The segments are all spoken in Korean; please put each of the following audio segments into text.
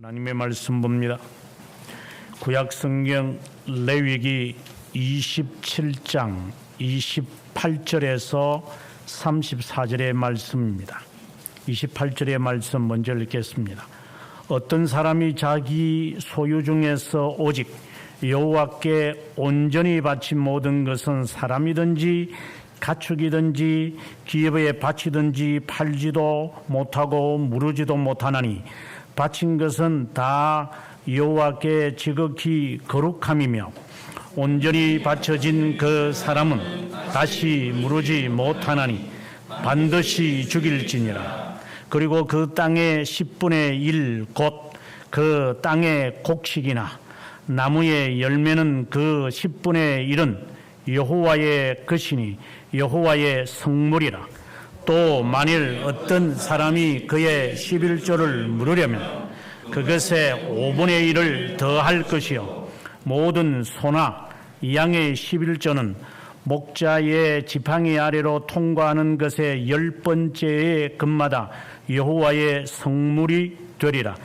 하나님의 말씀 봅니다. 구약성경 레위기 27장 28절에서 34절의 말씀입니다. 28절의 말씀 먼저 읽겠습니다. 어떤 사람이 자기 소유 중에서 오직 여호와께 온전히 바친 모든 것은 사람이든지 가축이든지 기업에 바치든지 팔지도 못하고 무르지도 못하나니 바친 것은 다 여호와께 지극히 거룩함이며 온전히 바쳐진 그 사람은 다시 무르지 못하나니 반드시 죽일지니라. 그리고 그 땅의 10분의 1 곧 그 땅의 곡식이나 나무의 열매는 그 10분의 1은 여호와의 것이니 여호와의 성물이라. 또 만일 어떤 사람이 그의 11조를 물으려면 그것에 5분의 1을 더할 것이요 모든 소나 양의 11조는 목자의 지팡이 아래로 통과하는 것의 10번째의 금마다 여호와의 성물이 되리라.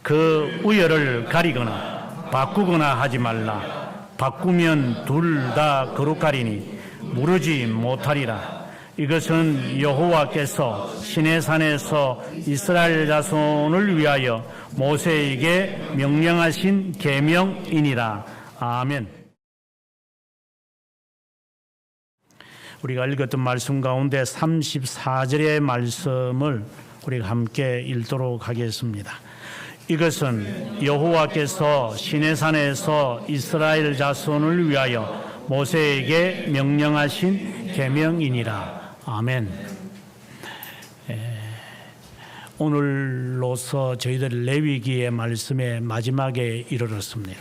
그 우열을 가리거나 바꾸거나 하지 말라. 바꾸면 둘 다 거룩하리니 무르지 못하리라. 이것은 여호와께서 시내산에서 이스라엘 자손을 위하여 모세에게 명령하신 계명이니라. 아멘. 우리가 읽었던 말씀 가운데 34절의 말씀을 우리가 함께 읽도록 하겠습니다. 이것은 여호와께서 시내산에서 이스라엘 자손을 위하여 모세에게 명령하신 계명이니라. 아멘. 오늘로서 저희들 레위기의 말씀의 마지막에 이르렀습니다.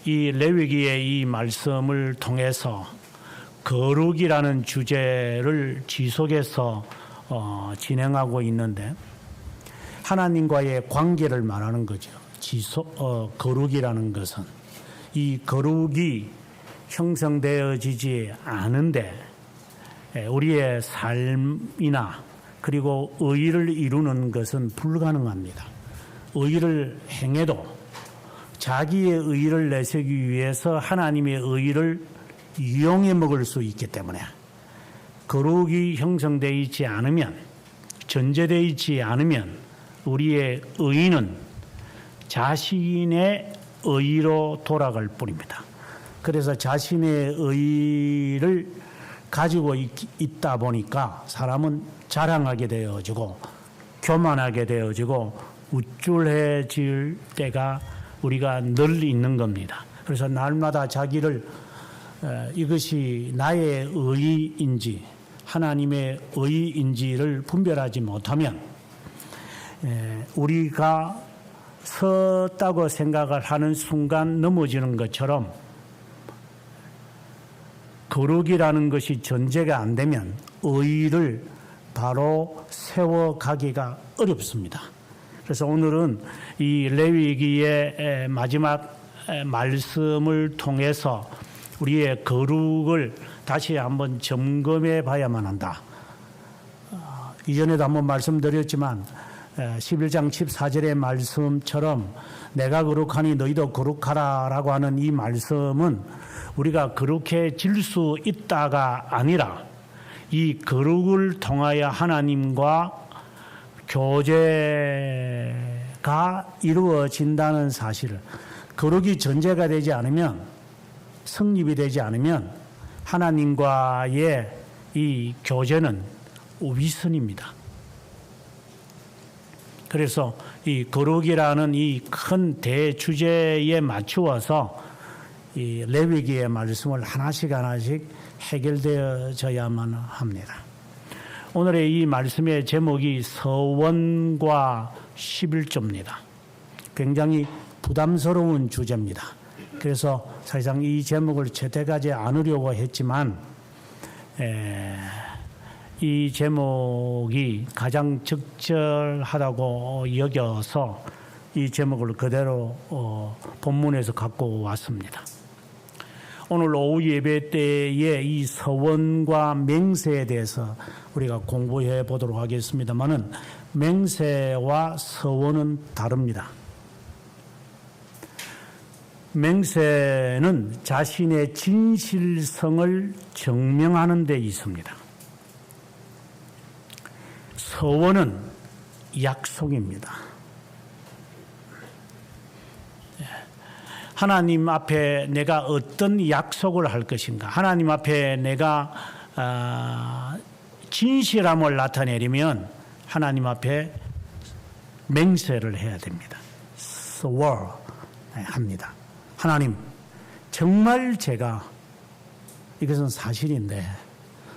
이 레위기의 이 말씀을 통해서 거룩이라는 주제를 지속해서 진행하고 있는데 하나님과의 관계를 말하는 거죠. 거룩이라는 것은 이 거룩이 형성되어지지 않은데 우리의 삶이나 그리고 의를 이루는 것은 불가능합니다. 의를 행해도 자기의 의를 내세우기 위해서 하나님의 의를 이용해 먹을 수 있기 때문에 거룩이 형성되어 있지 않으면, 전제되어 있지 않으면 우리의 의는 자신의 의로 돌아갈 뿐입니다. 그래서 자신의 의를 가지고 있다 보니까 사람은 자랑하게 되어지고 교만하게 되어지고 우쭐해질 때가 우리가 늘 있는 겁니다. 그래서 날마다 자기를 이것이 나의 의인지 하나님의 의인지를 분별하지 못하면 우리가 섰다고 생각을 하는 순간 넘어지는 것처럼 거룩이라는 것이 전제가 안 되면 의를 바로 세워가기가 어렵습니다. 그래서 오늘은 이 레위기의 마지막 말씀을 통해서 우리의 거룩을 다시 한번 점검해 봐야만 한다. 이전에도 한번 말씀드렸지만 11장 14절의 말씀처럼 내가 거룩하니 너희도 거룩하라 라고 하는 이 말씀은 우리가 거룩해질 수 있다가 아니라 이 거룩을 통하여 하나님과 교제가 이루어진다는 사실을, 거룩이 전제가 되지 않으면, 성립이 되지 않으면 하나님과의 이 교제는 위선입니다. 그래서 이 거룩이라는 이 큰 대주제에 맞추어서 이 레위기의 말씀을 하나씩 해결되어져야만 합니다. 오늘의 이 말씀의 제목이 서원과 11조입니다. 굉장히 부담스러운 주제입니다. 그래서 사실상 이 제목을 채택하지 않으려고 했지만 이 제목이 가장 적절하다고 여겨서 이 제목을 그대로 본문에서 갖고 왔습니다. 오늘 오후 예배 때에 이 서원과 맹세에 대해서 우리가 공부해 보도록 하겠습니다만은 맹세와 서원은 다릅니다. 맹세는 자신의 진실성을 증명하는 데 있습니다. 서원은 약속입니다. 하나님 앞에 내가 어떤 약속을 할 것인가, 하나님 앞에 내가 진실함을 나타내려면 하나님 앞에 맹세를 해야 됩니다. swear 합니다. 하나님, 정말 제가, 이것은 사실인데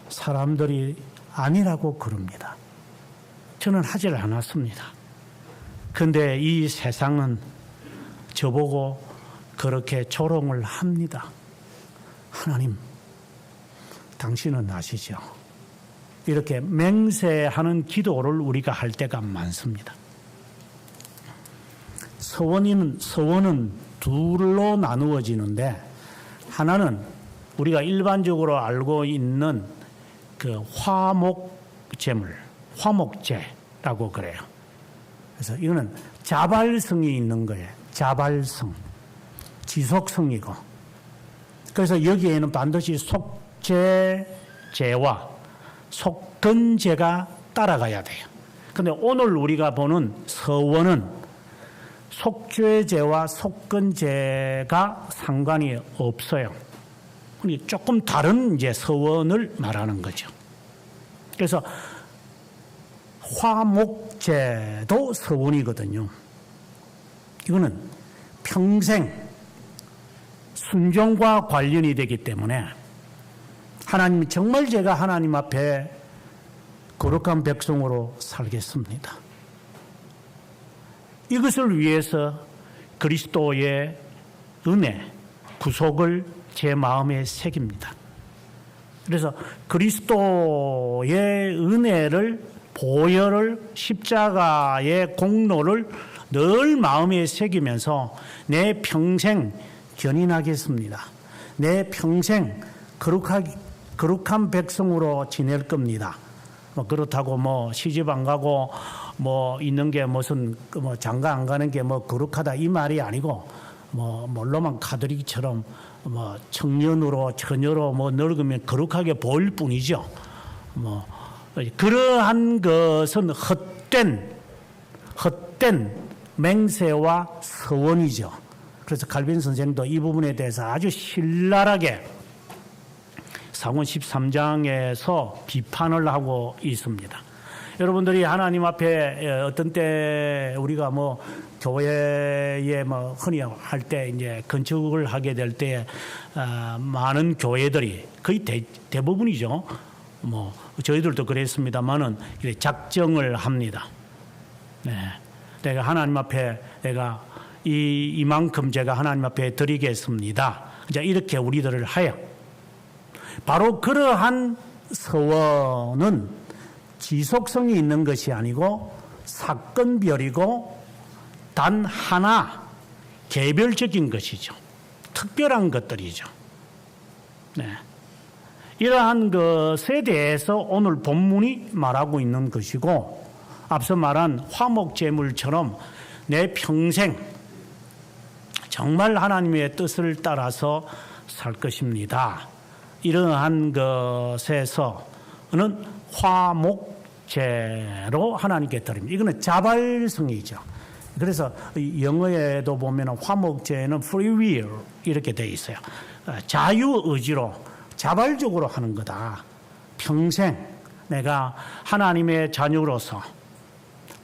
사람들이 아니라고 그럽니다. 저는 하질 않았습니다. 그런데 이 세상은 저보고 그렇게 조롱을 합니다. 하나님, 당신은 아시죠? 이렇게 맹세하는 기도를 우리가 할 때가 많습니다. 서원은 둘로 나누어지는데, 하나는 우리가 일반적으로 알고 있는 그 화목제물, 화목제라고 그래요. 그래서 이거는 자발성이 있는 거예요. 자발성, 지속성이고, 그래서 여기에는 반드시 속죄제와 속건제가 따라가야 돼요. 그런데 오늘 우리가 보는 서원은 속죄제와 속건제가 상관이 없어요. 조금 다른 이제 서원을 말하는 거죠. 그래서 화목제도 서원이거든요. 이거는 평생 순종과 관련이 되기 때문에 하나님이 정말 제가 하나님 앞에 거룩한 백성으로 살겠습니다. 이것을 위해서 그리스도의 은혜, 구속을 제 마음에 새깁니다. 그래서 그리스도의 은혜를, 보혈을, 십자가의 공로를 늘 마음에 새기면서 내 평생 견인하겠습니다. 내 평생 거룩한 백성으로 지낼 겁니다. 그렇다고 시집 안 가고 있는 게 무슨 장가 안 가는 게 거룩하다 이 말이 아니고 로만 카톨릭처럼 청년으로 처녀로 늙으면 거룩하게 보일 뿐이죠. 그러한 것은 헛된 맹세와 서원이죠. 그래서 칼빈 선생도 이 부분에 대해서 아주 신랄하게 상원 13장에서 비판을 하고 있습니다. 여러분들이 하나님 앞에 어떤 때 우리가 교회에 흔히 할 때 이제 건축을 하게 될 때 많은 교회들이 거의 대부분이죠. 저희들도 그랬습니다만은 작정을 합니다. 네. 내가 하나님 앞에 이만큼 제가 하나님 앞에 드리겠습니다. 이제 이렇게 우리들을 하여. 바로 그러한 서원은 지속성이 있는 것이 아니고 사건별이고 단 하나 개별적인 것이죠. 특별한 것들이죠. 네. 이러한 것에 대해서 오늘 본문이 말하고 있는 것이고, 앞서 말한 화목제물처럼 내 평생 정말 하나님의 뜻을 따라서 살 것입니다. 이러한 것에서는 화목제로 하나님께 드립니다. 이거는 자발성이죠. 그래서 영어에도 보면 화목제는 free will 이렇게 되어 있어요. 자유의지로 자발적으로 하는 거다. 평생 내가 하나님의 자녀로서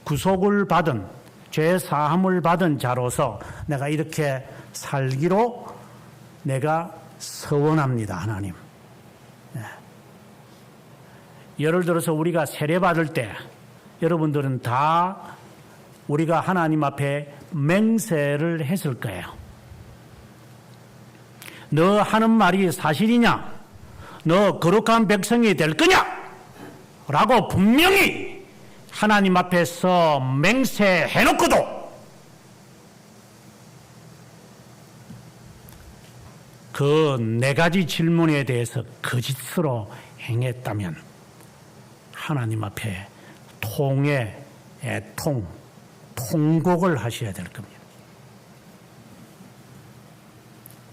구속을 받은, 죄 사함을 받은 자로서 내가 이렇게 살기로 내가 서원합니다. 하나님. 네. 예를 들어서 우리가 세례 받을 때 여러분들은 다 우리가 하나님 앞에 맹세를 했을 거예요. 너 하는 말이 사실이냐? 너 거룩한 백성이 될 거냐? 라고 분명히 하나님 앞에서 맹세해놓고도 그 네 가지 질문에 대해서 거짓으로 행했다면 하나님 앞에 통에 애통, 통곡을 하셔야 될 겁니다.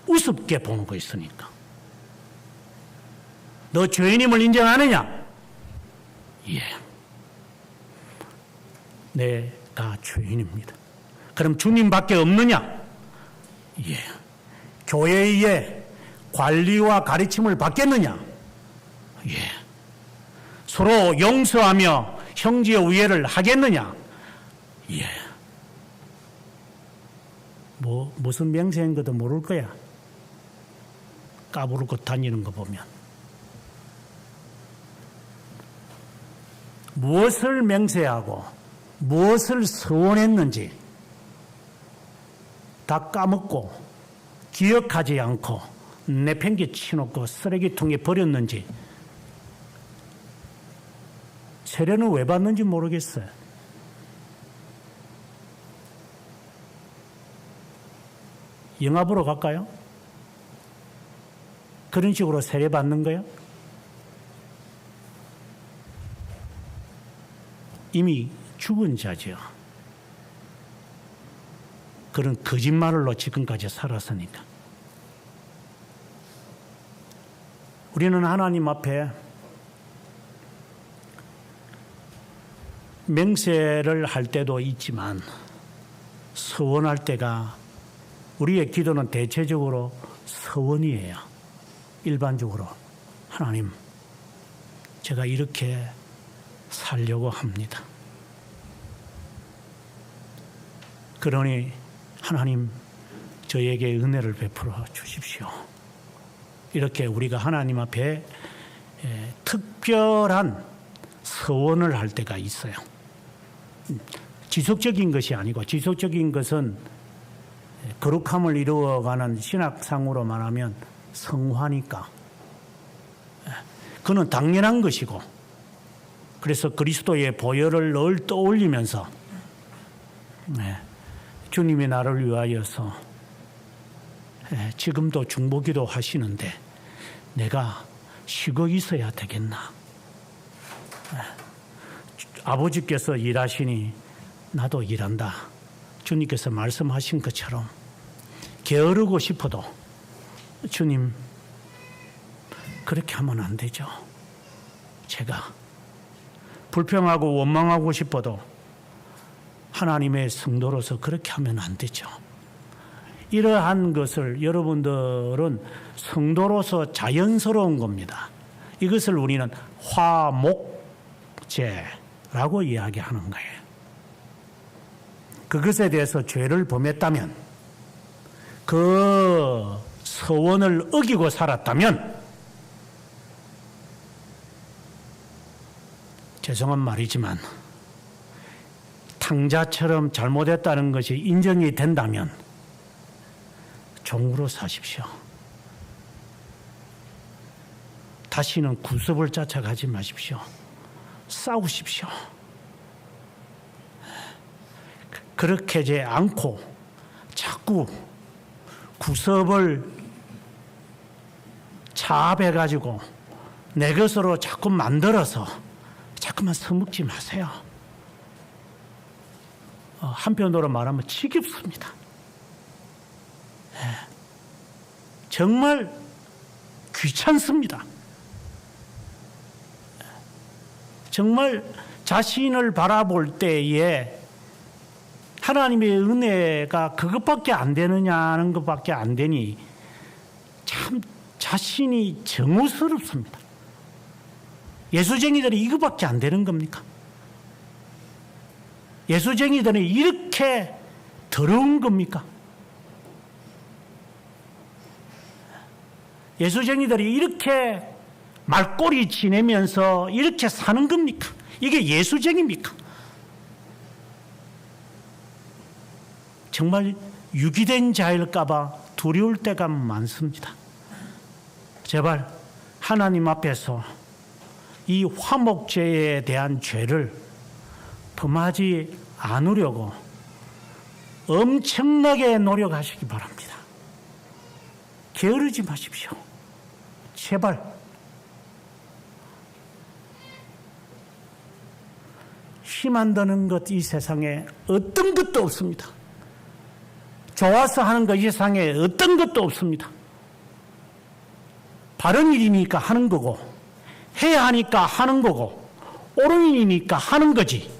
우습게 보는 거 있으니까. 너 죄인임을 인정하느냐? 예. 내가 죄인입니다. 그럼 주님밖에 없느냐? 예. 교회의 관리와 가르침을 받겠느냐? 예. 서로 용서하며 형제의 우애를 하겠느냐? 예. 무슨 맹세인 것도 모를 거야. 까부르고 다니는 거 보면. 무엇을 맹세하고 무엇을 서원했는지 다 까먹고 기억하지 않고 내팽개 치놓고 쓰레기통에 버렸는지 세례는 왜 받는지 모르겠어요. 영화 보러 갈까요? 그런 식으로 세례 받는 거예요? 이미 죽은 자죠. 그런 거짓말로 지금까지 살았으니까. 우리는 하나님 앞에 맹세를 할 때도 있지만 서원할 때가 우리의 기도는 대체적으로 서원이에요. 일반적으로 하나님, 제가 이렇게 살려고 합니다. 그러니 하나님, 저에게 은혜를 베풀어 주십시오. 이렇게 우리가 하나님 앞에 특별한 서원을 할 때가 있어요. 지속적인 것이 아니고, 지속적인 것은 거룩함을 이루어가는 신학상으로 말하면 성화니까 그는 당연한 것이고, 그래서 그리스도의 보혈을 늘 떠올리면서 주님이 나를 위하여서 지금도 중보기도 하시는데 내가 쉬고 있어야 되겠나? 아버지께서 일하시니 나도 일한다. 주님께서 말씀하신 것처럼 게으르고 싶어도 주님, 그렇게 하면 안 되죠. 제가 불평하고 원망하고 싶어도 하나님의 성도로서 그렇게 하면 안 되죠. 이러한 것을 여러분들은 성도로서 자연스러운 겁니다. 이것을 우리는 화목제라고 이야기하는 거예요. 그것에 대해서 죄를 범했다면, 그 서원을 어기고 살았다면, 죄송한 말이지만 탕자처럼 잘못했다는 것이 인정이 된다면 종으로 사십시오. 다시는 구습을 쫓아가지 마십시오. 싸우십시오. 그렇게 하지 않고 자꾸 구섭을 차압해가지고 내 것으로 자꾸 만들어서 자꾸만 써먹지 마세요. 한편으로 말하면 지겹습니다. 정말 귀찮습니다. 정말 자신을 바라볼 때에 하나님의 은혜가 그것밖에 안 되느냐는 것밖에 안 되니 참 자신이 정우스럽습니다. 예수쟁이들이 이것밖에 안 되는 겁니까? 예수쟁이들은 이렇게 더러운 겁니까? 예수쟁이들이 이렇게 말꼬리 지내면서 이렇게 사는 겁니까? 이게 예수쟁입니까? 정말 유기된 자일까봐 두려울 때가 많습니다. 제발 하나님 앞에서 이 화목제에 대한 죄를 범하지 않으려고 엄청나게 노력하시기 바랍니다. 게으르지 마십시오. 제발. 힘 안 드는 것 이 세상에 어떤 것도 없습니다. 좋아서 하는 것 이 세상에 어떤 것도 없습니다. 바른 일이니까 하는 거고, 해야 하니까 하는 거고, 옳은 일이니까 하는 거지.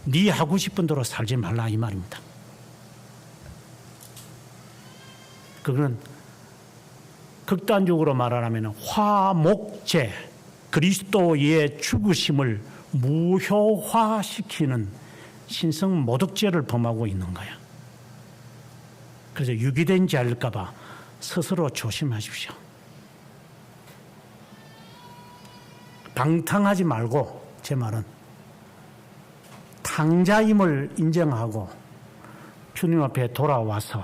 네 하고 싶은 대로 살지 말라 이 말입니다. 그거는 극단적으로 말하면 화목제, 그리스도의 죽으심을 무효화시키는 신성 모독죄를 범하고 있는 거야. 그래서 유기된 자일까 봐 스스로 조심하십시오. 방탕하지 말고, 제 말은 탕자임을 인정하고 주님 앞에 돌아와서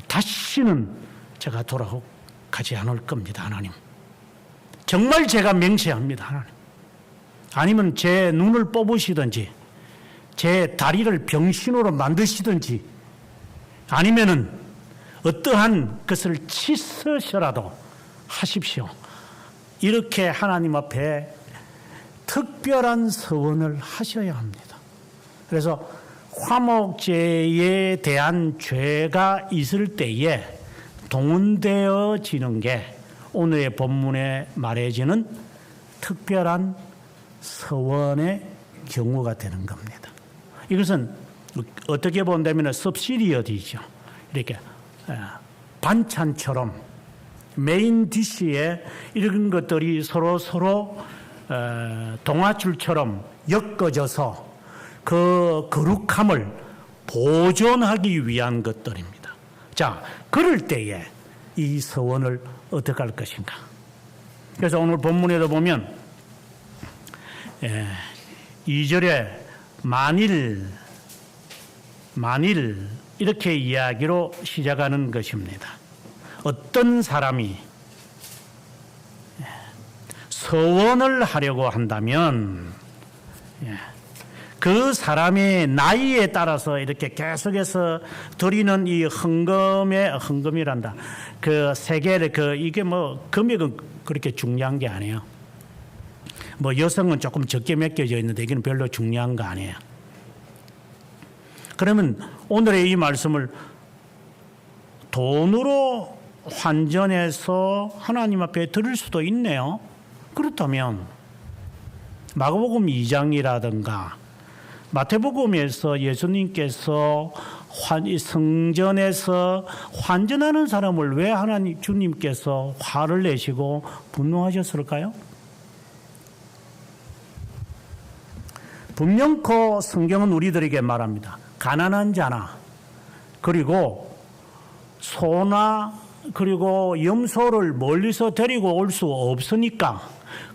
다시는 제가 돌아가지 않을 겁니다. 하나님, 정말 제가 맹세합니다. 하나님, 아니면 제 눈을 뽑으시든지 제 다리를 병신으로 만드시든지 아니면은 어떠한 것을 씻으셔라도 하십시오. 이렇게 하나님 앞에 특별한 서원을 하셔야 합니다. 그래서 화목제에 대한 죄가 있을 때에 동원되어지는 게 오늘의 본문에 말해지는 특별한 서원의 경우가 되는 겁니다. 이것은 어떻게 본다면 subsidiary죠. 이렇게 반찬처럼 메인 디시에 이런 것들이 서로 동아줄처럼 엮어져서 그 거룩함을 보존하기 위한 것들입니다. 자, 그럴 때에 이 서원을 어떻게 할 것인가? 그래서 오늘 본문에도 보면 2절에 만일 이렇게 이야기로 시작하는 것입니다. 어떤 사람이 서원을 하려고 한다면 그 사람의 나이에 따라서 이렇게 계속해서 드리는 이 헌금이란다. 그 세겔, 이게 뭐 금액은 그렇게 중요한 게 아니에요. 뭐 여성은 조금 적게 맡겨져 있는데 이건 별로 중요한 거 아니에요. 그러면 오늘의 이 말씀을 돈으로 환전해서 하나님 앞에 드릴 수도 있네요. 그렇다면 마가복음 2장이라든가 마태복음에서 예수님께서 성전에서 환전하는 사람을 왜 하나님 주님께서 화를 내시고 분노하셨을까요? 분명코 성경은 우리들에게 말합니다. 가난한 자나 그리고 소나 그리고 염소를 멀리서 데리고 올 수 없으니까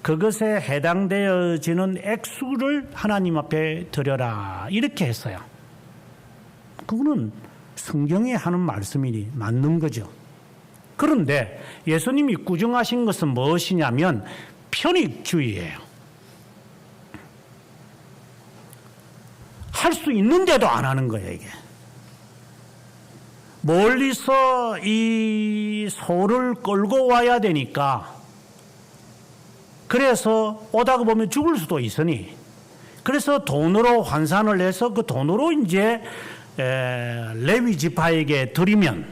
그것에 해당되어지는 액수를 하나님 앞에 드려라 이렇게 했어요. 그거는 성경에 하는 말씀이니 맞는 거죠. 그런데 예수님이 꾸중하신 것은 무엇이냐면 편익주의예요. 할 수 있는데도 안 하는 거예요, 이게. 멀리서 이 소를 끌고 와야 되니까 그래서 오다가 보면 죽을 수도 있으니 그래서 돈으로 환산을 해서 그 돈으로 이제 레위 지파에게 드리면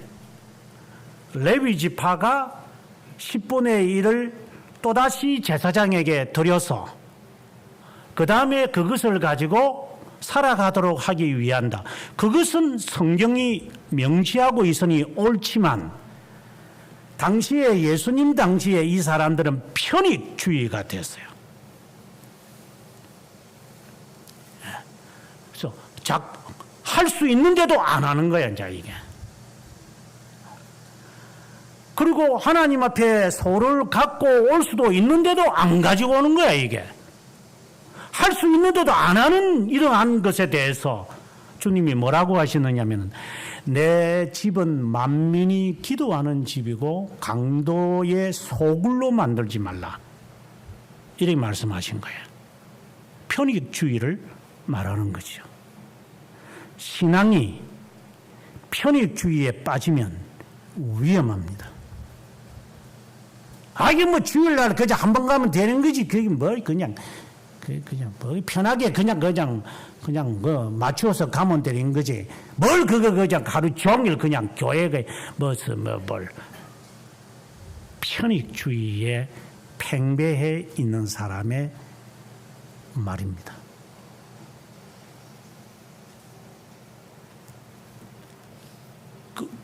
레위 지파가 10분의 1을 또다시 제사장에게 드려서 그 다음에 그것을 가지고 살아가도록 하기 위한다. 그것은 성경이 명시하고 있으니 옳지만 당시에 예수님 당시에 이 사람들은 편익주의가 됐어요. 그래서 할 수 있는데도 안 하는 거야, 이제 이게. 그리고 하나님 앞에 소를 갖고 올 수도 있는데도 안 가지고 오는 거야, 이게. 할 수 있는데도 안 하는 이러한 것에 대해서 주님이 뭐라고 하시느냐면 내 집은 만민이 기도하는 집이고 강도의 소굴로 만들지 말라 이렇게 말씀하신 거예요. 편익주의를 말하는 거죠. 신앙이 편익주의에 빠지면 위험합니다. 이게 뭐 주일날 그저 한 번 가면 되는 거지. 그게 뭐 그냥 뭐 편하게 그냥 뭐 맞추어서 가면 되는 거지. 뭘 그냥 하루 종일 그냥 교회에 뭘 편익주의에 팽배해 있는 사람의 말입니다.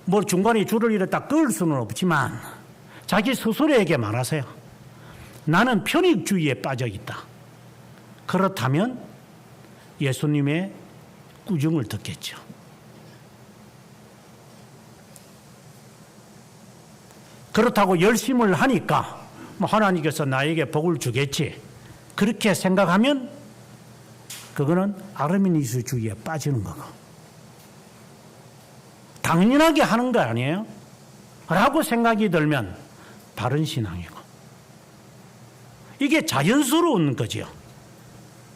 뭐 중간에 줄을 이렇다 끌 수는 없지만 자기 스스로에게 말하세요. 나는 편익주의에 빠져 있다. 그렇다면 예수님의 꾸중을 듣겠죠. 그렇다고 열심을 하니까 뭐 하나님께서 나에게 복을 주겠지. 그렇게 생각하면 그거는 아르미니스주의에 빠지는 거고. 당연하게 하는 거 아니에요? 라고 생각이 들면 바른 신앙이고. 이게 자연스러운 거죠.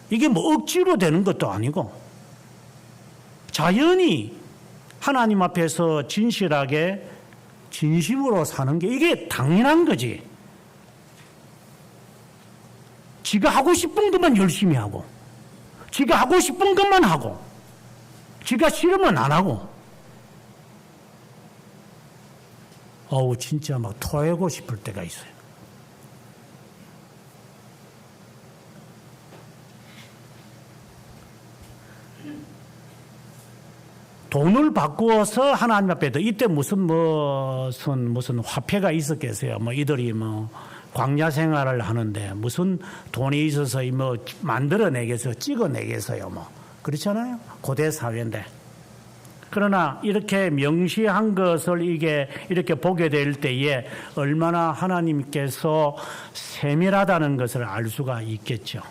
이게 뭐 억지로 되는 것도 아니고 자연히 하나님 앞에서 진실하게 진심으로 사는 게 이게 당연한 거지. 지가 하고 싶은 것만 열심히 하고 지가 하고 싶은 것만 하고 지가 싫으면 안 하고 진짜 막 토하고 싶을 때가 있어요. 돈을 바꾸어서 하나님 앞에도 이때 무슨 화폐가 있었겠어요. 뭐 이들이 뭐 광야 생활을 하는데 무슨 돈이 있어서 뭐 만들어내겠어요. 찍어내겠어요. 뭐 그렇잖아요. 고대 사회인데. 그러나 이렇게 명시한 것을 이게 이렇게 보게 될 때에 얼마나 하나님께서 세밀하다는 것을 알 수가 있겠죠.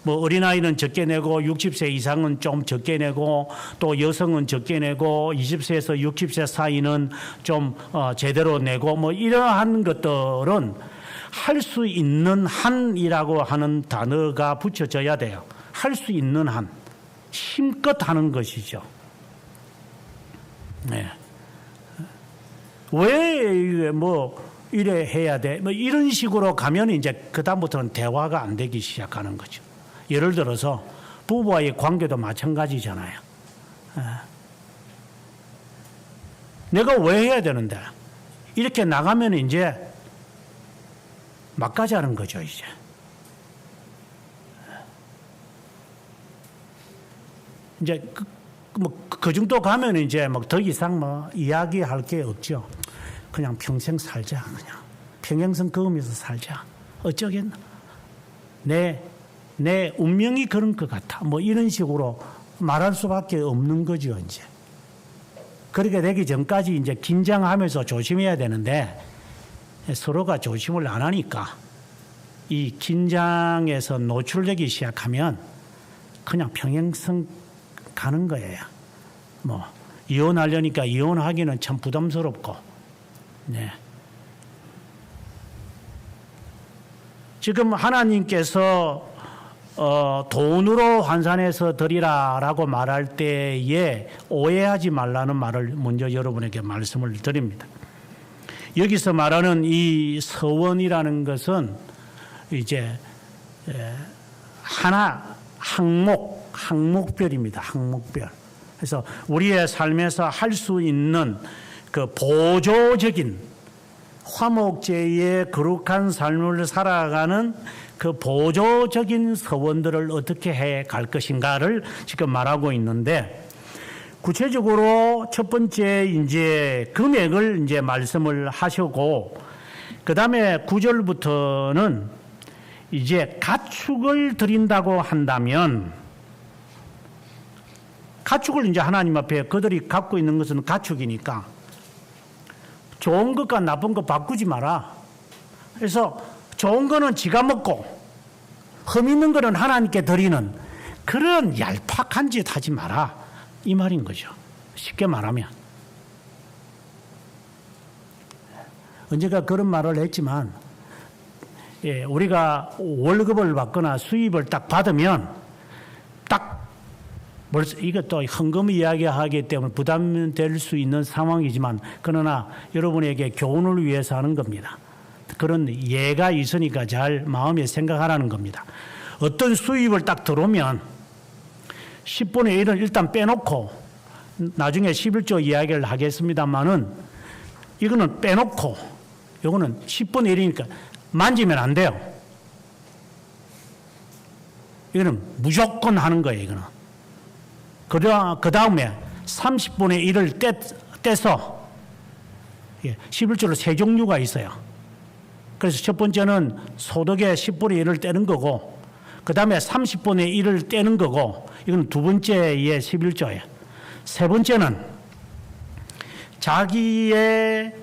뭐 어린아이는 적게 내고 60세 이상은 좀 적게 내고 또 여성은 적게 내고 20세에서 60세 사이는 좀 제대로 내고 뭐 이러한 것들은 할 수 있는 한이라고 하는 단어가 붙여져야 돼요. 할 수 있는 한. 힘껏 하는 것이죠. 네. 왜 뭐 이래 해야 돼? 뭐 이런 식으로 가면 이제 그다음부터는 대화가 안 되기 시작하는 거죠. 예를 들어서 부부와의 관계도 마찬가지잖아요. 내가 왜 해야 되는데? 이렇게 나가면 이제 막가자는 거죠, 이제. 이제 그 정도 가면 이제 막 더 이상 뭐 이야기할 게 없죠. 그냥 평생 살자, 그냥. 평행선 그으면서 살자. 어쩌겠나. 내 운명이 그런 것 같아. 뭐 이런 식으로 말할 수밖에 없는 거죠, 이제. 그렇게 되기 전까지 이제 긴장하면서 조심해야 되는데 서로가 조심을 안 하니까 이 긴장에서 노출되기 시작하면 그냥 평행선 가는 거예요. 뭐 이혼하려니까 이혼하기는 참 부담스럽고, 네. 지금 하나님께서 돈으로 환산해서 드리라라고 말할 때에 오해하지 말라는 말을 먼저 여러분에게 말씀을 드립니다. 여기서 말하는 이 서원이라는 것은 이제 하나 항목별입니다. 항목별. 그래서 우리의 삶에서 할 수 있는 그 보조적인 화목제의 거룩한 삶을 살아가는 그 보조적인 서원들을 어떻게 해 갈 것인가를 지금 말하고 있는데, 구체적으로 첫 번째 이제 금액을 이제 말씀을 하시고, 그 다음에 9절부터는 이제 가축을 드린다고 한다면, 가축을 이제 하나님 앞에 그들이 갖고 있는 것은 가축이니까 좋은 것과 나쁜 것 바꾸지 마라. 그래서 좋은 거는 지가 먹고 흠 있는 거는 하나님께 드리는 그런 얄팍한 짓 하지 마라. 이 말인 거죠. 쉽게 말하면. 언제가 그런 말을 했지만, 우리가 월급을 받거나 수입을 딱 받으면 딱 이것도 헌금 이야기하기 때문에 부담될 수 있는 상황이지만 그러나 여러분에게 교훈을 위해서 하는 겁니다. 그런 예가 있으니까 잘 마음에 생각하라는 겁니다. 어떤 수입을 딱 들어오면 10분의 1은 일단 빼놓고 나중에 11조 이야기를 하겠습니다만은 이거는 빼놓고 이거는 10분의 1이니까 만지면 안 돼요. 이거는 무조건 하는 거예요. 이거는. 그 다음에 30분의 1을 떼서 11조로 세 종류가 있어요. 그래서 첫 번째는 소득의 10분의 1을 떼는 거고 그 다음에 30분의 1을 떼는 거고 이건 두 번째의 11조예요. 세 번째는 자기의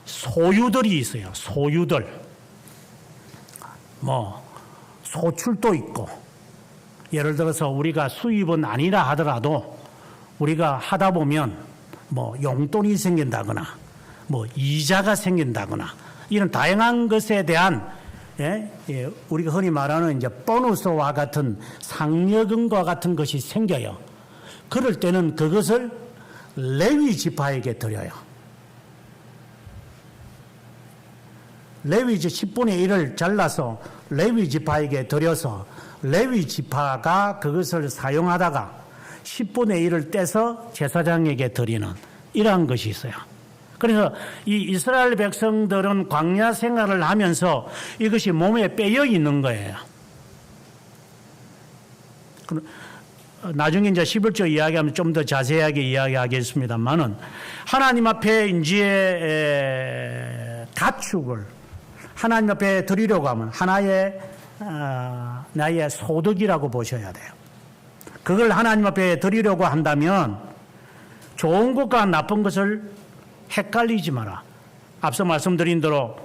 소유들이 있어요. 소유들. 소출도 있고 예를 들어서 우리가 수입은 아니라 하더라도 우리가 하다 보면 용돈이 생긴다거나 이자가 생긴다거나 이런 다양한 것에 대한 우리가 흔히 말하는 이제 보너스와 같은 상여금과 같은 것이 생겨요. 그럴 때는 그것을 레위 지파에게 드려요. 레위 10분의 1을 잘라서 레위 지파에게 드려서 레위 지파가 그것을 사용하다가 10분의 1을 떼서 제사장에게 드리는 이러한 것이 있어요. 그래서 이 이스라엘 백성들은 광야 생활을 하면서 이것이 몸에 빼여 있는 거예요. 나중에 이제 11조 이야기하면 좀 더 자세하게 이야기하겠습니다만은 하나님 앞에 이제 가축을 하나님 앞에 드리려고 하면 하나의 나의 소득이라고 보셔야 돼요. 그걸 하나님 앞에 드리려고 한다면 좋은 것과 나쁜 것을 헷갈리지 마라. 앞서 말씀드린 대로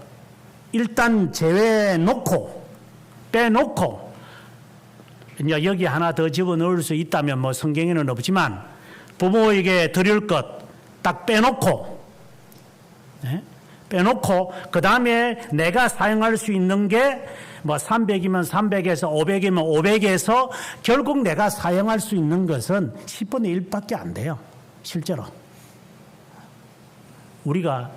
일단 제외해놓고 빼놓고 이제 여기 하나 더 집어넣을 수 있다면 성경에는 없지만 부모에게 드릴 것 딱 빼놓고 빼놓고 그 다음에 내가 사용할 수 있는 게 300이면 300에서 500이면 500에서 결국 내가 사용할 수 있는 것은 10분의 1밖에 안 돼요. 실제로. 우리가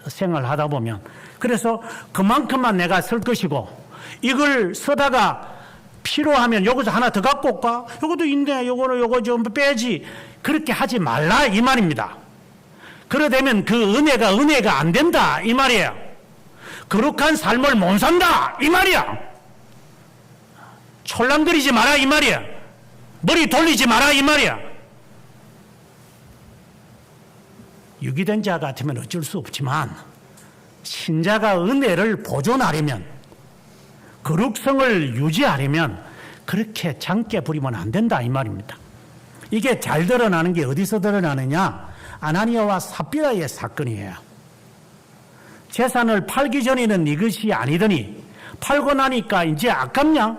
생활하다 보면. 그래서 그만큼만 내가 쓸 것이고 이걸 쓰다가 필요하면 여기서 하나 더 갖고 올까? 요것도 있네. 요거 좀 빼지. 그렇게 하지 말라 이 말입니다. 그러되면 그 은혜가 안 된다 이 말이에요. 거룩한 삶을 못 산다 이 말이야. 촐랑거리지 마라 이 말이야. 머리 돌리지 마라 이 말이야. 유기된 자 같으면 어쩔 수 없지만 신자가 은혜를 보존하려면 거룩성을 유지하려면 그렇게 장깨 부리면 안 된다 이 말입니다. 이게 잘 드러나는 게 어디서 드러나느냐? 아나니아와 삽비라의 사건이에요. 재산을 팔기 전에는 이것이 아니더니 팔고 나니까 이제 아깝냐?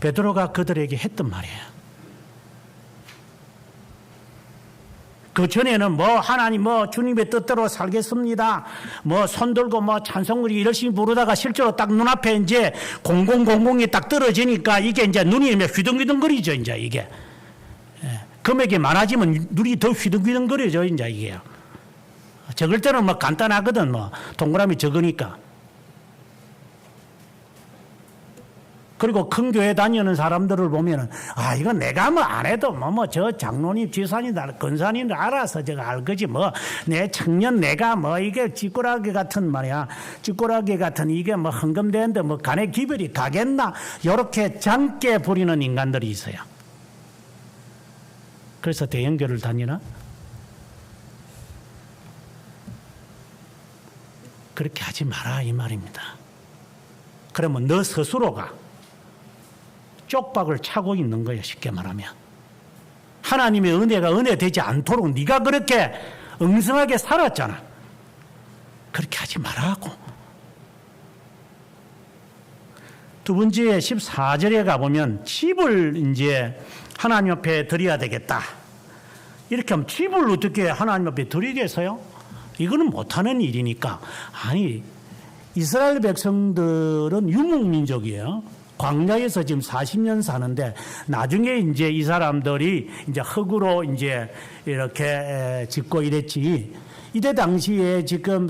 베드로가 그들에게 했던 말이에요. 그 전에는 하나님 주님의 뜻대로 살겠습니다. 손 들고 찬송을 열심히 부르다가 실제로 딱 눈앞에 이제 0000이 딱 떨어지니까 이게 이제 눈이 휘둥휘둥거리죠, 이제 이게. 금액이 많아지면 눈이 더 휘둥휘둥거려져, 이제 이게. 적을 때는 간단하거든, 동그라미 적으니까. 그리고 큰 교회 다니는 사람들을 보면은, 이건 내가 안 해도 저 장로님, 지사님, 권사님 알아서 제가 알 거지 내 청년 내가 이게 찌꼬라기 같은 말이야. 찌꼬라기 같은 이게 헌금되는데 간의 기별이 가겠나? 요렇게 장깨 부리는 인간들이 있어요. 그래서 대형교를 다니나? 그렇게 하지 마라 이 말입니다. 그러면 너 스스로가 쪽박을 차고 있는 거예요. 쉽게 말하면. 하나님의 은혜가 은혜되지 않도록 네가 그렇게 엉성하게 살았잖아. 그렇게 하지 말라고. 두 번째 14절에 가보면 집을 이제 하나님 앞에 드려야 되겠다. 이렇게 하면 집을 어떻게 하나님 앞에 드리겠어요? 이거는 못하는 일이니까. 아니, 이스라엘 백성들은 유목민족이에요. 광야에서 지금 40년 사는데 나중에 이제 이 사람들이 이제 흙으로 이제 이렇게 짓고 이랬지. 이때 당시에 지금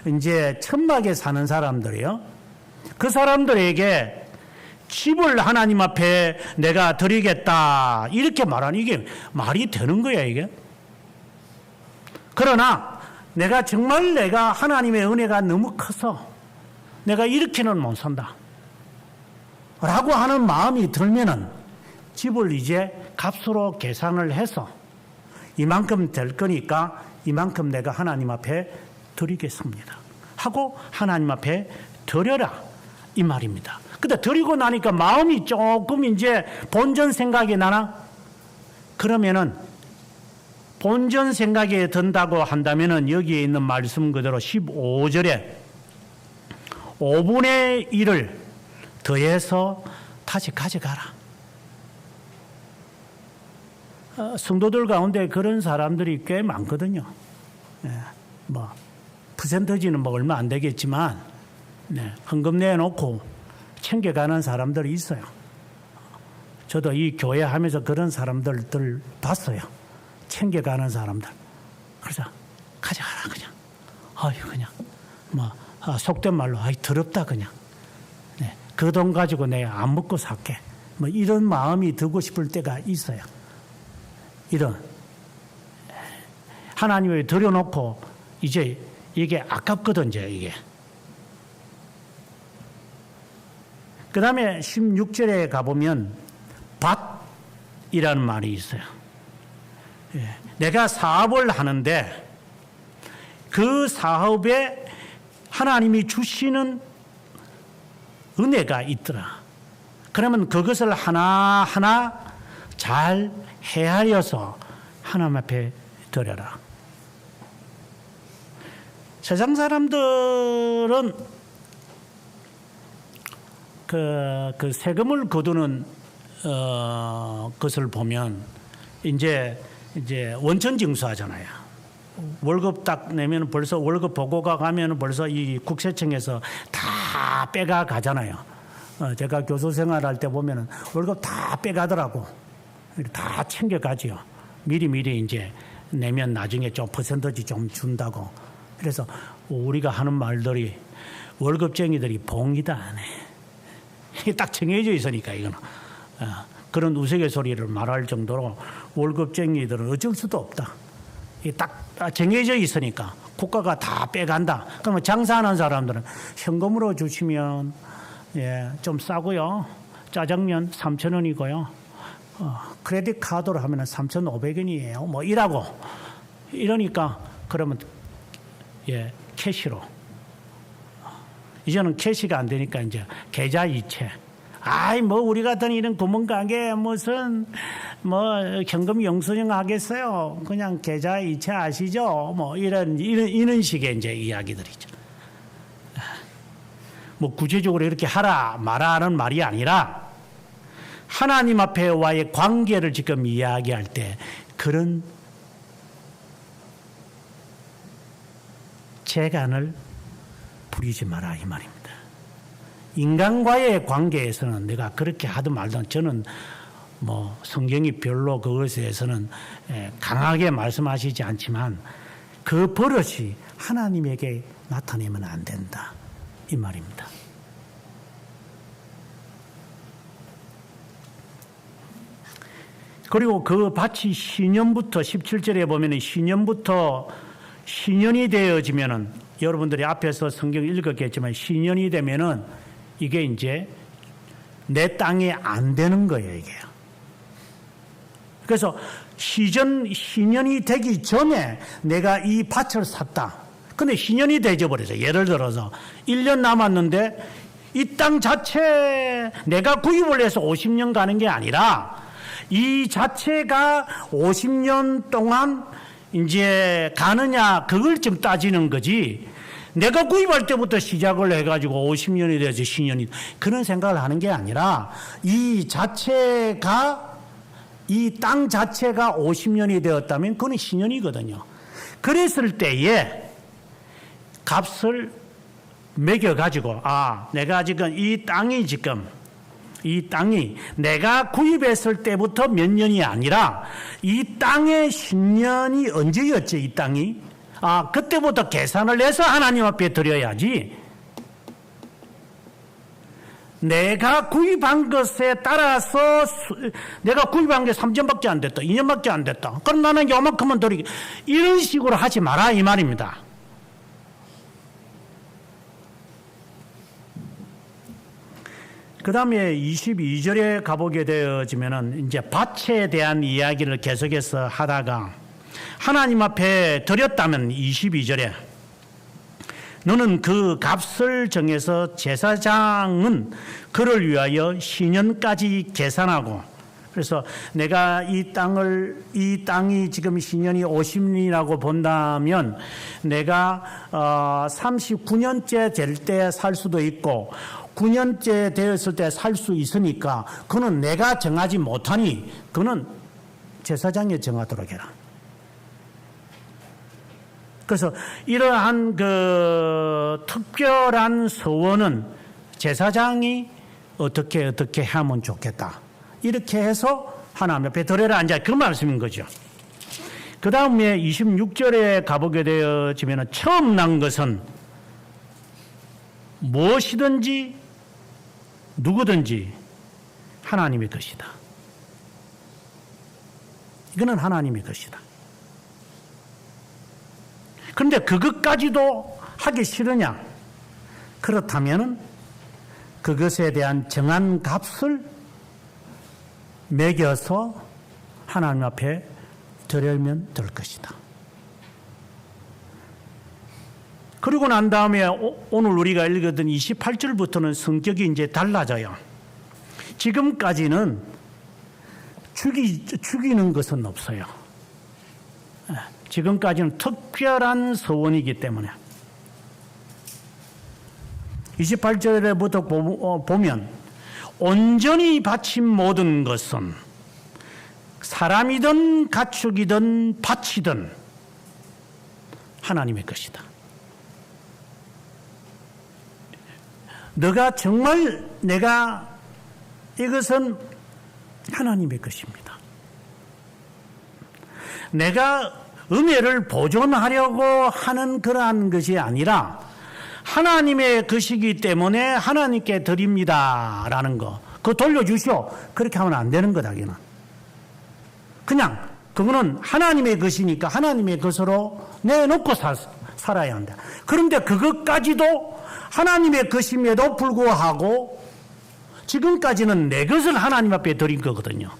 이제 천막에 사는 사람들이요. 그 사람들에게 집을 하나님 앞에 내가 드리겠다. 이렇게 말하는 이게 말이 되는 거야, 이게. 그러나 내가 하나님의 은혜가 너무 커서 내가 이렇게는 못 산다. 라고 하는 마음이 들면은 집을 이제 값으로 계산을 해서 이만큼 될 거니까 이만큼 내가 하나님 앞에 드리겠습니다. 하고 하나님 앞에 드려라. 이 말입니다. 근데 드리고 나니까 마음이 조금 이제 본전 생각이 나나? 그러면은 본전 생각이 든다고 한다면은 여기에 있는 말씀 그대로 15절에 5분의 1을 더해서 다시 가져가라. 성도들 가운데 그런 사람들이 꽤 많거든요. 뭐 퍼센터지는 뭐 얼마 안 되겠지만 헌금 내놓고 챙겨가는 사람들이 있어요. 저도 이 교회 하면서 그런 사람들을 봤어요. 챙겨가는 사람들. 그래서 가져가라 그냥. 그냥 뭐 속된 말로 더럽다 그냥. 그 돈 가지고 내가 안 먹고 살게. 뭐 이런 마음이 들고 싶을 때가 있어요. 이런 하나님을 들여놓고 이제 이게 아깝거든 이게. 그 다음에 16절에 가보면 밭이라는 말이 있어요. 내가 사업을 하는데 그 사업에 하나님이 주시는 은혜가 있더라. 그러면 그것을 하나하나 잘 헤아려서 하나님 앞에 드려라. 세상 사람들은 그 세금을 거두는 것을 보면 이제 원천징수하잖아요. 월급 딱 내면 벌써 월급 보고가 가면 벌써 이 국세청에서 다 빼가 가잖아요. 제가 교수 생활할 때 보면은 월급 다 빼가더라고. 다 챙겨가지요. 미리 이제 내면 나중에 좀 퍼센터지 좀 준다고. 그래서 우리가 하는 말들이 월급쟁이들이 봉이다 안 해. 이게 딱 정해져 있으니까 이거는. 그런 우스갯소리를 말할 정도로 월급쟁이들은 어쩔 수도 없다. 딱 정해져 있으니까 국가가 다 빼간다. 그러면 장사하는 사람들은 현금으로 주시면 좀 싸고요. 짜장면 3,000원이고요. 크레딧 카드로 하면 3,500원이에요. 뭐 이러니까 그러면 캐시로. 이제는 캐시가 안 되니까 이제 계좌 이체. 뭐 우리 같은 이런 구멍가게 무슨 뭐 현금 영수증 하겠어요. 그냥 계좌 이체 아시죠? 뭐 이런 식의 이제 이야기들이죠. 뭐 구체적으로 이렇게 하라 마라 하는 말이 아니라 하나님 앞에와의 관계를 지금 이야기할 때 그런 재간을 부리지 마라 이 말입니다. 인간과의 관계에서는 내가 그렇게 하든 말든 저는 뭐 성경이 별로 그것에 대해서는 강하게 말씀하시지 않지만 그 버릇이 하나님에게 나타내면 안 된다 이 말입니다. 그리고 그 밭이 신년부터 17절에 보면 신년부터 신년이 되어지면은 여러분들이 앞에서 성경 읽었겠지만 신년이 되면은 이게 이제 내 땅에 안 되는 거예요, 이게. 그래서 신년이 되기 전에 내가 이 밭을 샀다. 근데 신년이 되어버려서 예를 들어서 1년 남았는데 이 땅 자체 내가 구입을 해서 50년 가는 게 아니라 이 자체가 50년 동안 이제 가느냐 그걸 좀 따지는 거지. 내가 구입할 때부터 시작을 해가지고 50년이 돼서 신년이 그런 생각을 하는 게 아니라 이 땅 자체가 50년이 되었다면 그건 신년이거든요. 그랬을 때에 값을 매겨가지고 내가 지금 이 땅이 지금 이 땅이 내가 구입했을 때부터 몇 년이 아니라 이 땅의 신년이 언제였지, 이 땅이? 그때부터 계산을 해서 하나님 앞에 드려야지. 내가 구입한 것에 따라서 내가 구입한 게 3년밖에 안 됐다, 2년밖에 안 됐다, 그럼 나는 요만큼만 드리기, 이런 식으로 하지 마라 이 말입니다. 그 다음에 22절에 가보게 되어지면은 이제 밭에 대한 이야기를 계속해서 하다가 하나님 앞에 드렸다면 22절에 너는 그 값을 정해서 제사장은 그를 위하여 신년까지 계산하고, 그래서 내가 이 땅이 지금 신년이 50년이라고 본다면 내가 39년째 될 때 살 수도 있고 9년째 되었을 때 살 수 있으니까 그는 내가 정하지 못하니 그는 제사장이 정하도록 해라. 그래서 이러한 그 특별한 서원은 제사장이 어떻게 하면 좋겠다, 이렇게 해서 하나님 앞에 드려라 앉아, 그 말씀인 거죠. 그 다음에 26절에 가보게 되어지면 처음 난 것은 무엇이든지 누구든지 하나님의 것이다. 이거는 하나님의 것이다. 그런데 그것까지도 하기 싫으냐? 그렇다면 그것에 대한 정한 값을 매겨서 하나님 앞에 드리면 될 것이다. 그리고 난 다음에 오늘 우리가 읽었던 28절부터는 성격이 이제 달라져요. 지금까지는 죽이는 것은 없어요. 지금까지는 특별한 서원이기 때문에 28절에부터 보면 온전히 바친 모든 것은 사람이든 가축이든 바치든 하나님의 것이다. 너가 정말 내가 이것은 하나님의 것입니다. 내가 은혜를 보존하려고 하는 그러한 것이 아니라 하나님의 것이기 때문에 하나님께 드립니다라는 거, 그거 돌려주시오, 그렇게 하면 안 되는 거다. 그냥 그거는 하나님의 것이니까 하나님의 것으로 내놓고 살아야 한다. 그런데 그것까지도 하나님의 것임에도 불구하고 지금까지는 내 것을 하나님 앞에 드린 거거든요.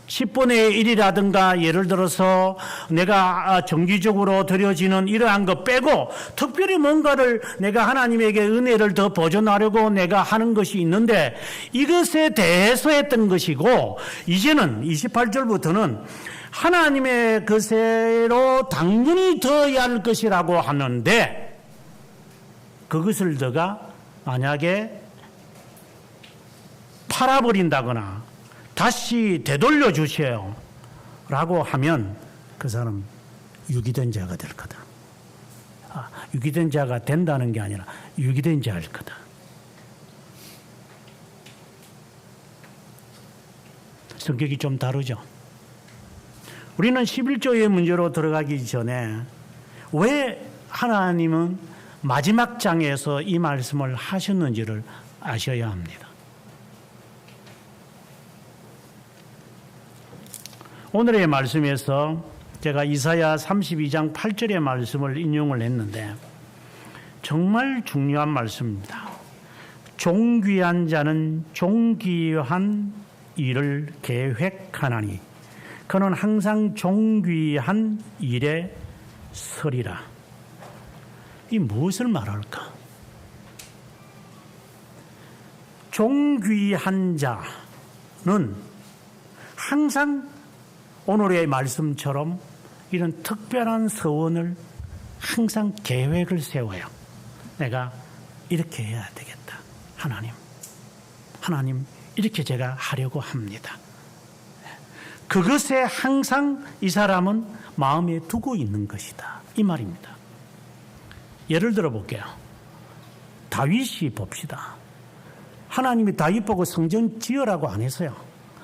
10분의 1이라든가 예를 들어서 내가 정기적으로 드려지는 이러한 거 빼고 특별히 뭔가를 내가 하나님에게 은혜를 더 보존하려고 내가 하는 것이 있는데 이것에 대해서 했던 것이고, 이제는 28절부터는 하나님의 것으로 당연히 더해야 할 것이라고 하는데, 그것을 너가 만약에 팔아버린다거나 다시 되돌려 주세요 라고 하면 그 사람 유기된 자가 될 거다. 유기된 자가 된다는 게 아니라 유기된 자일 거다. 성격이 좀 다르죠. 우리는 11조의 문제로 들어가기 전에 왜 하나님은 마지막 장에서 이 말씀을 하셨는지를 아셔야 합니다. 오늘의 말씀에서 제가 이사야 32장 8절의 말씀을 인용을 했는데 정말 중요한 말씀입니다. 존귀한 자는 존귀한 일을 계획하나니 그는 항상 존귀한 일에 서리라. 이 무엇을 말할까? 존귀한 자는 항상 오늘의 말씀처럼 이런 특별한 서원을 항상 계획을 세워요. 내가 이렇게 해야 되겠다. 하나님 이렇게 제가 하려고 합니다. 그것에 항상 이 사람은 마음에 두고 있는 것이다, 이 말입니다. 예를 들어 볼게요. 다윗이 봅시다. 하나님이 다윗 보고 성전 지으라고 안 했어요.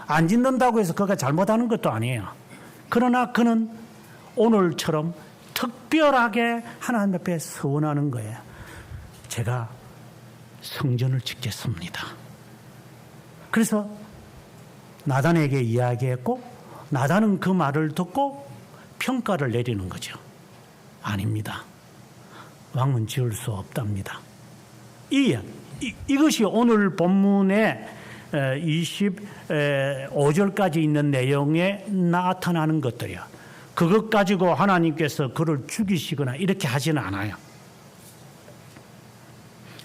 안 짓는다고 해서 그가 잘못하는 것도 아니에요. 그러나 그는 오늘처럼 특별하게 하나님 앞에 서원하는 거예요. 제가 성전을 짓겠습니다. 그래서 나단에게 이야기했고, 나단은 그 말을 듣고 평가를 내리는 거죠. 아닙니다. 왕은 지을 수 없답니다. 이것이 오늘 본문의 25절까지 있는 내용에 나타나는 것들이야. 그것 가지고 하나님께서 그를 죽이시거나 이렇게 하지는 않아요.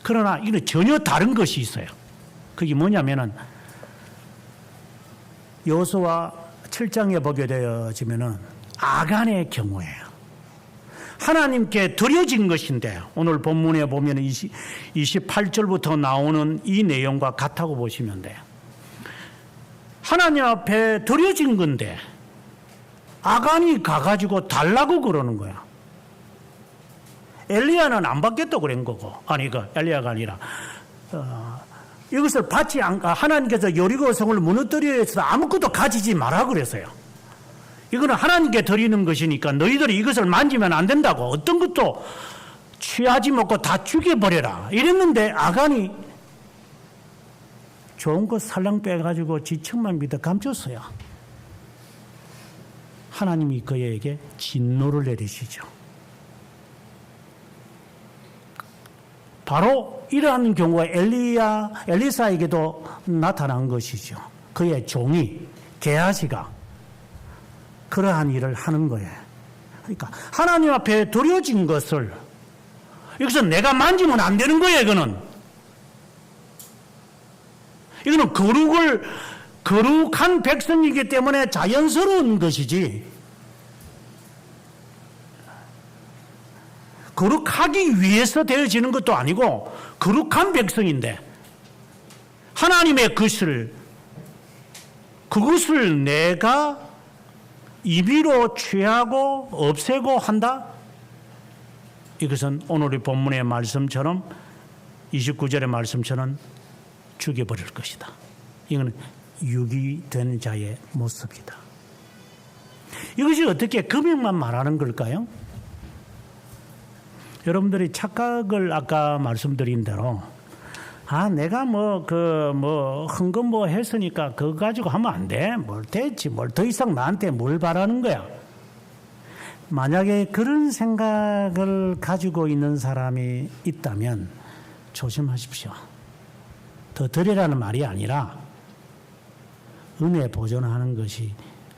그러나 이건 전혀 다른 것이 있어요. 그게 뭐냐면은 여호수아 7장에 보게 되어지면은 아간의 경우예요. 하나님께 드려진 것인데 오늘 본문에 보면 28절부터 나오는 이 내용과 같다고 보시면 돼요. 하나님 앞에 드려진 건데 아간이 가가지고 달라고 그러는 거야. 엘리야는 안 받겠다고 그런 거고, 아니 그 엘리야가 아니라 이것을 받지 않고 하나님께서 여리고 성을 무너뜨려 해서 아무것도 가지지 마라 그랬어요. 이거는 하나님께 드리는 것이니까 너희들이 이것을 만지면 안 된다고, 어떤 것도 취하지 말고 다 죽여버려라 이랬는데 아간이 좋은 것 살랑 빼가지고 지척만 믿어 감췄어요. 하나님이 그에게 진노를 내리시죠. 바로 이러한 경우가 엘리사에게도 나타난 것이죠. 그의 종이 게하시가 그러한 일을 하는 거예요. 그러니까 하나님 앞에 드려진 것을 여기서 내가 만지면 안 되는 거예요. 이거는 거룩한 백성이기 때문에 자연스러운 것이지, 거룩하기 위해서 되어지는 것도 아니고 거룩한 백성인데 하나님의 그것을 내가 임의로 취하고 없애고 한다? 이것은 오늘의 본문의 말씀처럼 29절의 말씀처럼 죽여버릴 것이다. 이건 유기된 자의 모습이다. 이것이 어떻게 금액만 말하는 걸까요? 여러분들이 착각을 아까 말씀드린 대로 내가 헌금 했으니까 그거 가지고 하면 안 돼. 뭘 됐지. 뭘 더 이상 나한테 뭘 바라는 거야. 만약에 그런 생각을 가지고 있는 사람이 있다면 조심하십시오. 더 드리라는 말이 아니라 은혜 보존하는 것이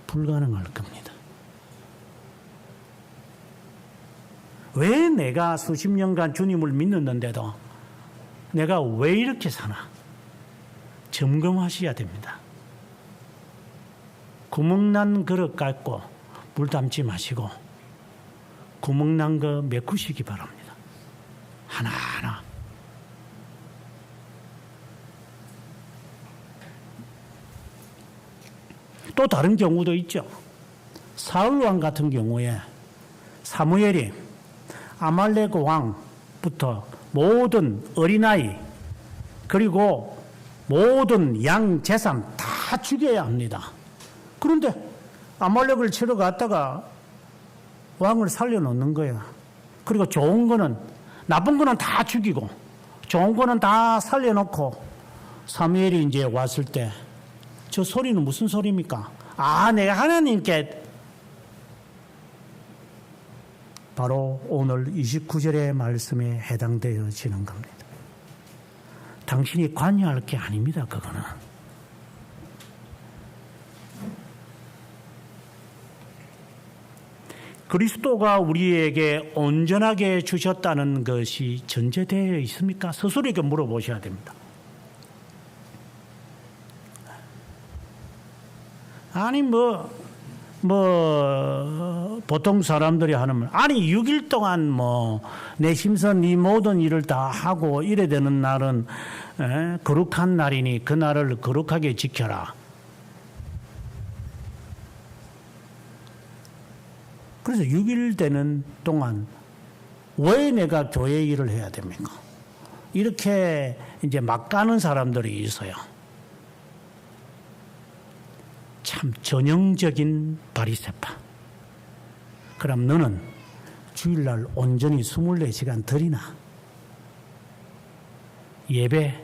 불가능할 겁니다. 왜 내가 수십 년간 주님을 믿는데도 내가 왜 이렇게 사나? 점검하셔야 됩니다. 구멍난 그릇 갖고 물 담지 마시고 구멍난 거 메꾸시기 바랍니다. 하나하나. 또 다른 경우도 있죠. 사울왕 같은 경우에 사무엘이 아말렉 왕부터 모든 어린아이 그리고 모든 양 재산 다 죽여야 합니다. 그런데 아말렉을 치러 갔다가 왕을 살려놓는 거야. 그리고 좋은 거는, 나쁜 거는 다 죽이고 좋은 거는 다 살려놓고 사무엘이 이제 왔을 때 저 소리는 무슨 소리입니까? 내가 하나님께, 바로 오늘 29절의 말씀에 해당되어지는 겁니다. 당신이 관여할 게 아닙니다. 그거는. 그리스도가 우리에게 온전하게 주셨다는 것이 전제되어 있습니까? 스스로에게 물어보셔야 됩니다. 아니 보통 사람들이 하는 말, 6일 동안 내 심선 네 모든 일을 다 하고 이래 되는 날은 거룩한 날이니 그 날을 거룩하게 지켜라. 그래서 6일 되는 동안 왜 내가 교회 일을 해야 됩니까? 이렇게 이제 막 가는 사람들이 있어요. 참 전형적인 바리새파. 그럼 너는 주일날 온전히 24시간 드리나? 예배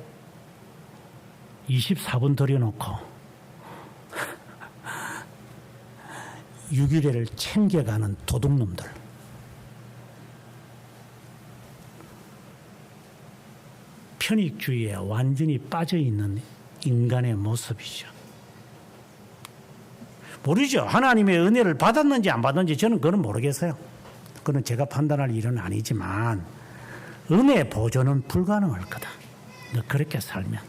24분 드려놓고 6일을 챙겨가는 도둑놈들. 편익주의에 완전히 빠져있는 인간의 모습이죠. 모르죠. 하나님의 은혜를 받았는지 안 받았는지 저는 그건 모르겠어요. 그건 제가 판단할 일은 아니지만 은혜 보존은 불가능할 거다. 너 그렇게 살면.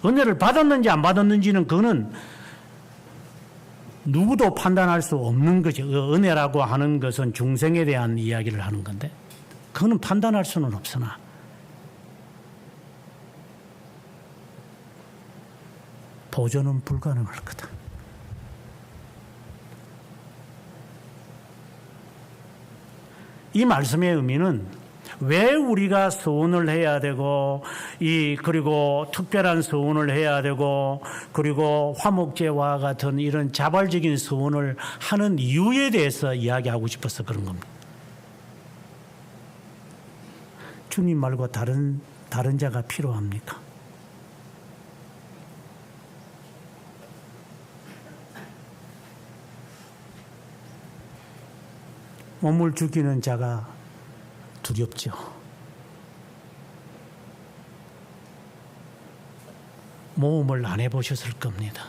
은혜를 받았는지 안 받았는지는 그거는 누구도 판단할 수 없는 거죠. 은혜라고 하는 것은 중생에 대한 이야기를 하는 건데 그거는 판단할 수는 없으나 보존은 불가능할 거다. 이 말씀의 의미는 왜 우리가 서원을 해야 되고 그리고 특별한 서원을 해야 되고 그리고 화목제와 같은 이런 자발적인 서원을 하는 이유에 대해서 이야기하고 싶어서 그런 겁니다. 주님 말고 다른 자가 필요합니까? 몸을 죽이는 자가 두렵죠. 모험을 안 해보셨을 겁니다.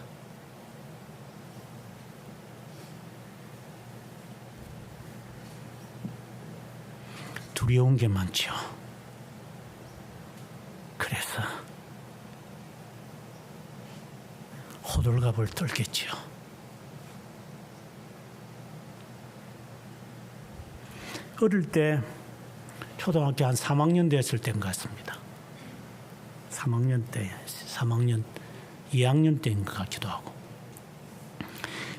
두려운 게 많죠. 그래서 호들갑을 떨겠죠. 어릴 때 초등학교 한 3학년 됐을 때인 것 같습니다. 3학년, 2학년 때인 것 같기도 하고.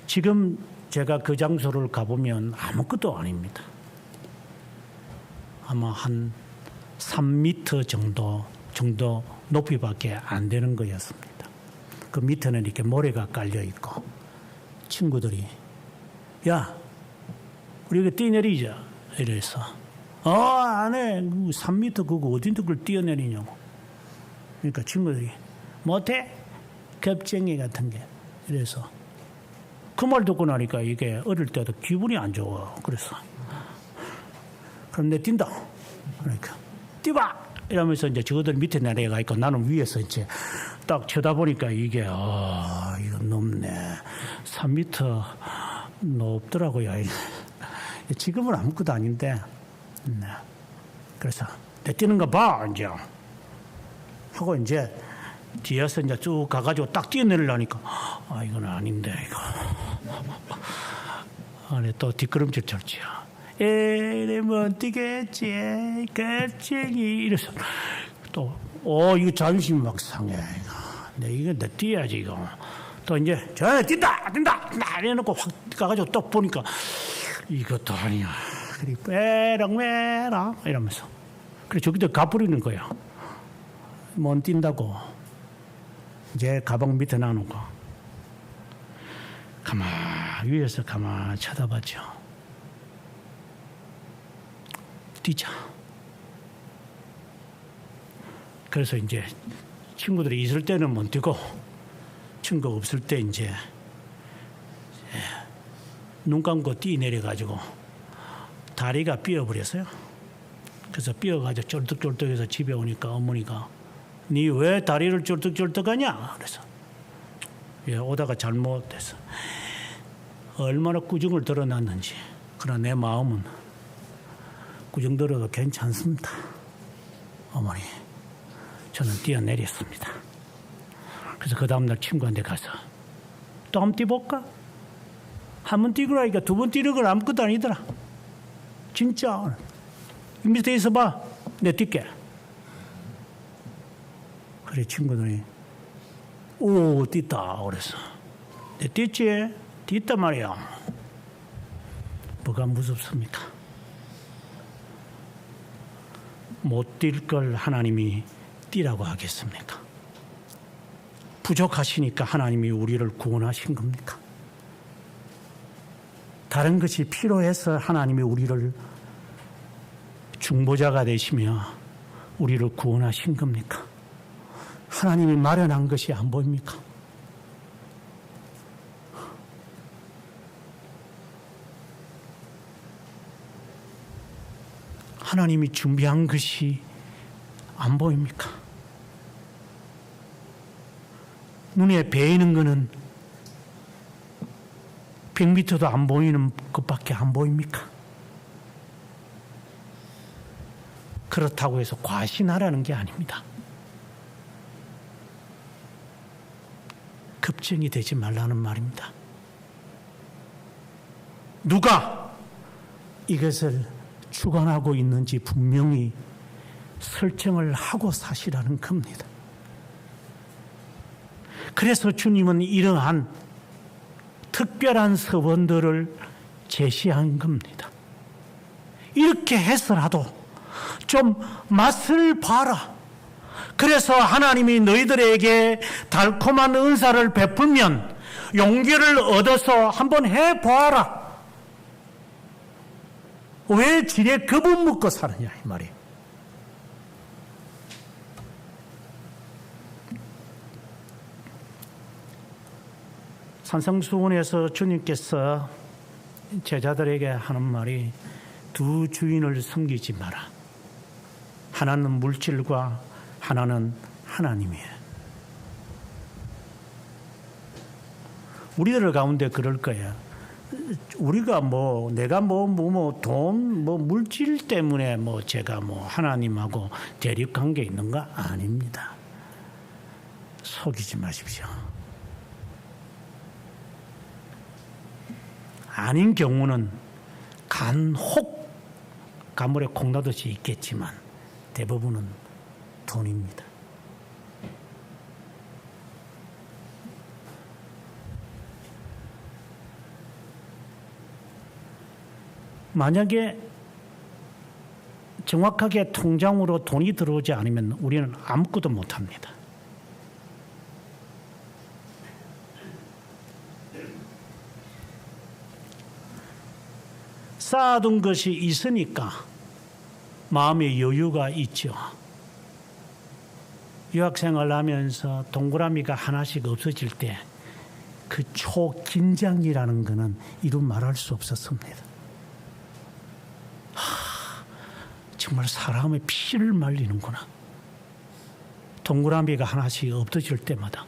지금 제가 그 장소를 가보면 아무것도 아닙니다. 아마 한 3m 정도 높이밖에 안 되는 거였습니다. 그 밑에는 이렇게 모래가 깔려 있고 친구들이 야, 우리 이거 뛰내리자 이래서 안 해. 3m 그거 어딘데 그걸 뛰어내리냐고. 그러니까 친구들이 못해? 겁쟁이 같은 게. 이래서 그 말 듣고 나니까 이게 어릴 때도 기분이 안 좋아. 그래서 그럼 내 뛴다. 그러니까 뛰봐! 이러면서 이제 저들 밑에 내려가 있고 나는 위에서 이제 딱 쳐다보니까 이게 이거 높네. 3m 높더라고요. 지금은 아무것도 아닌데. 그래서 내 뛰는 거 봐 이제 하고 이제 뒤에서 이제 쭉 가가지고 딱 뛰어내리려니까 이건 아닌데 이거 안에 또 뒷걸음질 쳤지요. 에이 못 뛰겠지 겁쟁이 이래서 또 이거 자존심이 막 상해. 이거 내 뛰어야지 이거. 또 이제 저 뛴다 이래놓고 확 가가지고 또 보니까 이것도 아니야. 그리고 빼랑 이러면서 그래 저기도 가버리는 거야. 못 뛴다고 이제 가방 밑에 놔놓고 위에서 가만 쳐다봤죠. 뛰자. 그래서 이제 친구들이 있을 때는 못 뛰고 친구 없을 때 이제 눈 감고 뛰내려가지고 다리가 삐어버렸어요. 그래서 삐어가지고 쫄뚝쫄뚝해서 집에 오니까 어머니가 니 왜 다리를 쫄뚝쫄뚝하냐? 그래서 오다가 잘못됐어. 얼마나 꾸중을 들어놨는지. 그러나 내 마음은 꾸중 들어도 괜찮습니다. 어머니, 저는 뛰어내렸습니다. 그래서 그 다음날 친구한테 가서 또 한번 뛰어볼까? 한 번 뛰고라니까 두 번 뛰는 건 아무것도 아니더라. 진짜. 밑에 있어봐. 내 뛸게. 그래 친구들이 뛰었다 그랬어. 내 뛰었지? 뛰었단 말이야. 뭐가 무섭습니까? 못 뛸 걸 하나님이 뛰라고 하겠습니까? 부족하시니까 하나님이 우리를 구원하신 겁니까? 다른 것이 필요해서 하나님이 우리를 중보자가 되시며 우리를 구원하신 겁니까? 하나님이 마련한 것이 안 보입니까? 하나님이 준비한 것이 안 보입니까? 눈에 베이는 것은 100m도 안 보이는 것밖에 안 보입니까? 그렇다고 해서 과신하라는 게 아닙니다. 급증이 되지 말라는 말입니다. 누가 이것을 주관하고 있는지 분명히 설정을 하고 사시라는 겁니다. 그래서 주님은 이러한 특별한 서원들을 제시한 겁니다. 이렇게 해서라도 좀 맛을 봐라. 그래서 하나님이 너희들에게 달콤한 은사를 베풀면 용기를 얻어서 한번 해보아라. 왜 지레 겁을 먹고 사느냐 이 말이에요. 산성수훈에서 주님께서 제자들에게 하는 말이 두 주인을 섬기지 마라. 하나는 물질과 하나는 하나님이에요. 우리들 가운데 그럴 거예요. 우리가 내가 돈, 물질 때문에 제가 하나님하고 대립 관계 있는 거 아닙니다. 속이지 마십시오. 아닌 경우는 간혹 가물에 콩나듯이 있겠지만 대부분은 돈입니다. 만약에 정확하게 통장으로 돈이 들어오지 않으면 우리는 아무것도 못합니다. 쌓아둔 것이 있으니까 마음의 여유가 있죠. 유학생활 하면서 동그라미가 하나씩 없어질 때 그 초긴장이라는 것은 이루 말할 수 없었습니다. 정말 사람의 피를 말리는구나. 동그라미가 하나씩 없어질 때마다.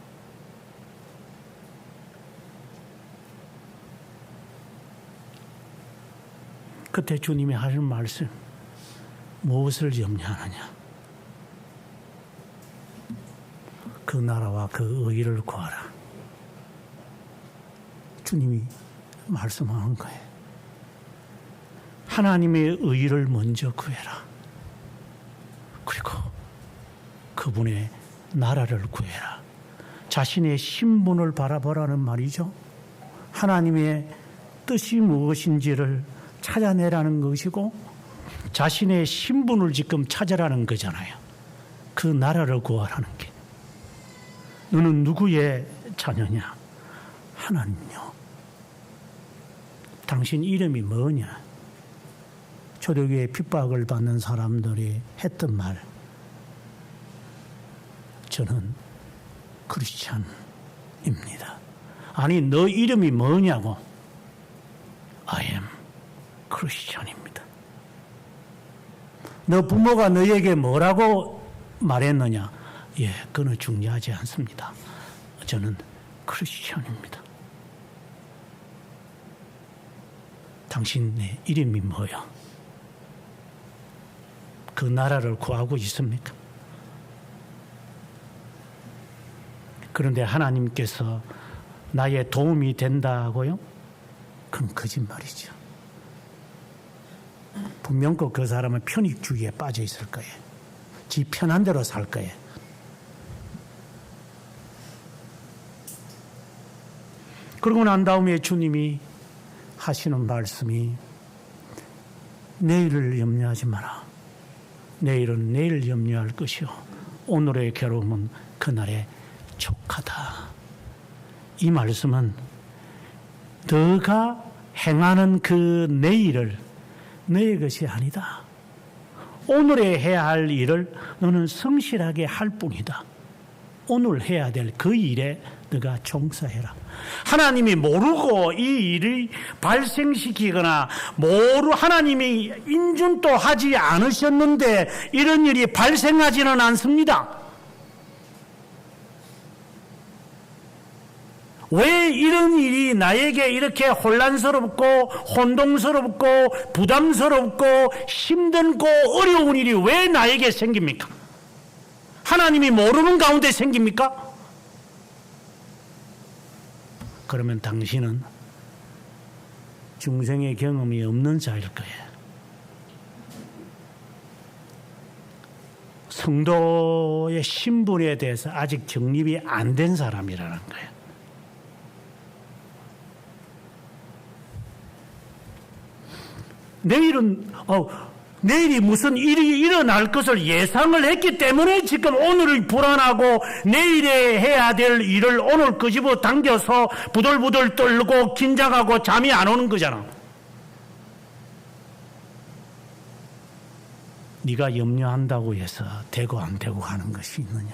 그때 주님이 하시는 말씀, 무엇을 염려하느냐? 그 나라와 그 의를 구하라. 주님이 말씀하는 거예요. 하나님의 의를 먼저 구해라. 그리고 그분의 나라를 구해라. 자신의 신분을 바라보라는 말이죠. 하나님의 뜻이 무엇인지를 찾아내라는 것이고 자신의 신분을 지금 찾으라는 거잖아요. 그 나라를 구하라는 게. 너는 누구의 자녀냐? 하나님요. 당신 이름이 뭐냐? 초대교회 핍박을 받는 사람들이 했던 말. 저는 크리스찬입니다. 아니, 너 이름이 뭐냐고? I am 크리스찬입니다. 너 부모가 너에게 뭐라고 말했느냐? 예, 그건 중요하지 않습니다. 저는 크리스찬입니다. 당신의 이름이 뭐야? 그 나라를 구하고 있습니까? 그런데 하나님께서 나의 도움이 된다고요? 그건 거짓말이죠. 분명히 그 사람은 편익주의에 빠져 있을 거예요. 지 편한 대로 살 거예요. 그러고 난 다음에 주님이 하시는 말씀이 내일을 염려하지 마라. 내일은 내일 염려할 것이요 오늘의 괴로움은 그날의 족하다. 이 말씀은 너가 행하는 그 내일을 너의 것이 아니다. 오늘에 해야 할 일을 너는 성실하게 할 뿐이다. 오늘 해야 될 그 일에 너가 종사해라. 하나님이 모르고 이 일을 발생시키거나 하나님이 인준도 하지 않으셨는데 이런 일이 발생하지는 않습니다. 왜 이런 일이 나에게 이렇게 혼란스럽고 혼동스럽고 부담스럽고 힘들고 어려운 일이 왜 나에게 생깁니까? 하나님이 모르는 가운데 생깁니까? 그러면 당신은 중생의 경험이 없는 자일 거예요. 성도의 신분에 대해서 아직 정립이 안 된 사람이라는 거예요. 내일이 무슨 일이 일어날 것을 예상을 했기 때문에 지금 오늘이 불안하고 내일에 해야 될 일을 오늘 끄집어 당겨서 부들부들 떨고 긴장하고 잠이 안 오는 거잖아. 네가 염려한다고 해서 되고 안 되고 하는 것이 있느냐?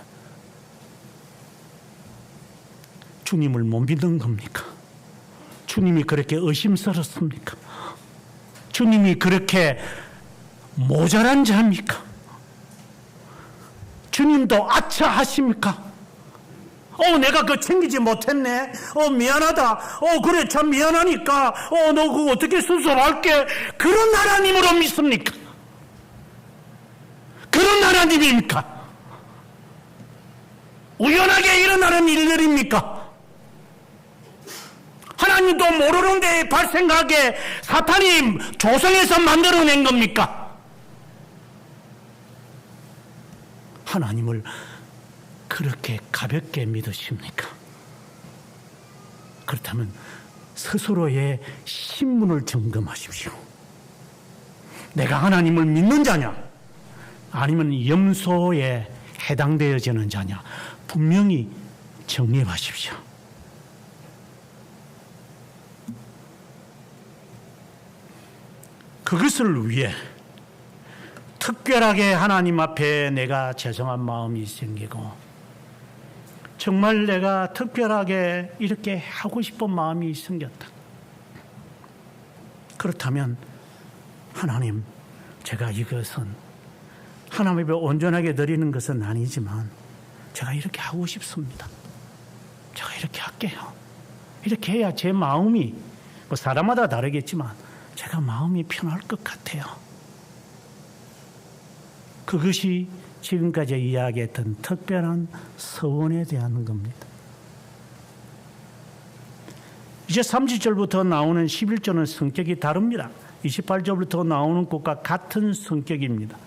주님을 못 믿는 겁니까? 주님이 그렇게 의심스럽습니까? 주님이 그렇게 모자란 자입니까? 주님도 아차 하십니까? 내가 그거 챙기지 못했네. 미안하다. 그래, 참 미안하니까. 너 그거 어떻게 수습할게. 그런 하나님으로 믿습니까? 그런 하나님입니까? 우연하게 일어나는 일들입니까? 하나님도 모르는 데에 발생하게 사탄이 조성해서 만들어낸 겁니까? 하나님을 그렇게 가볍게 믿으십니까? 그렇다면 스스로의 신분을 점검하십시오. 내가 하나님을 믿는 자냐? 아니면 염소에 해당되어지는 자냐? 분명히 정립하십시오. 그것을 위해 특별하게 하나님 앞에 내가 죄송한 마음이 생기고 정말 내가 특별하게 이렇게 하고 싶은 마음이 생겼다. 그렇다면 하나님, 제가 이것은 하나님 앞에 온전하게 드리는 것은 아니지만 제가 이렇게 하고 싶습니다. 제가 이렇게 할게요. 이렇게 해야 제 마음이 사람마다 다르겠지만 제가 마음이 편할 것 같아요. 그것이 지금까지 이야기했던 특별한 서원에 대한 겁니다. 이제 30절부터 나오는 11절은 성격이 다릅니다. 28절부터 나오는 것과 같은 성격입니다.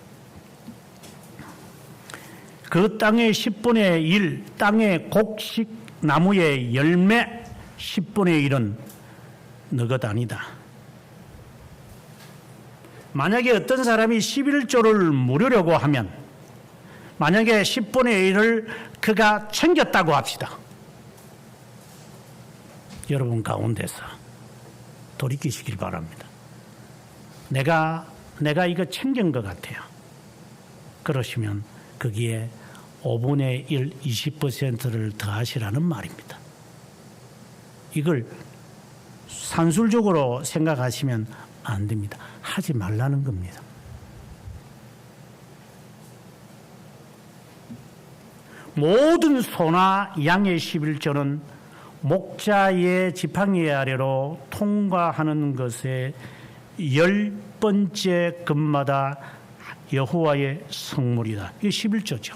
그 땅의 10분의 1, 땅의 곡식 나무의 열매 10분의 1은 너것 아니다. 만약에 어떤 사람이 11조를 물으려고 하면 만약에 10분의 1을 그가 챙겼다고 합시다. 여러분 가운데서 돌이키시길 바랍니다. 내가 이거 챙긴 것 같아요. 그러시면 거기에 5분의 1, 20%를 더하시라는 말입니다. 이걸 산술적으로 생각하시면 안 됩니다. 하지 말라는 겁니다. 모든 소나 양의 11조는 목자의 지팡이 아래로 통과하는 것에 10번째 금마다 여호와의 성물이다. 이게 11조죠.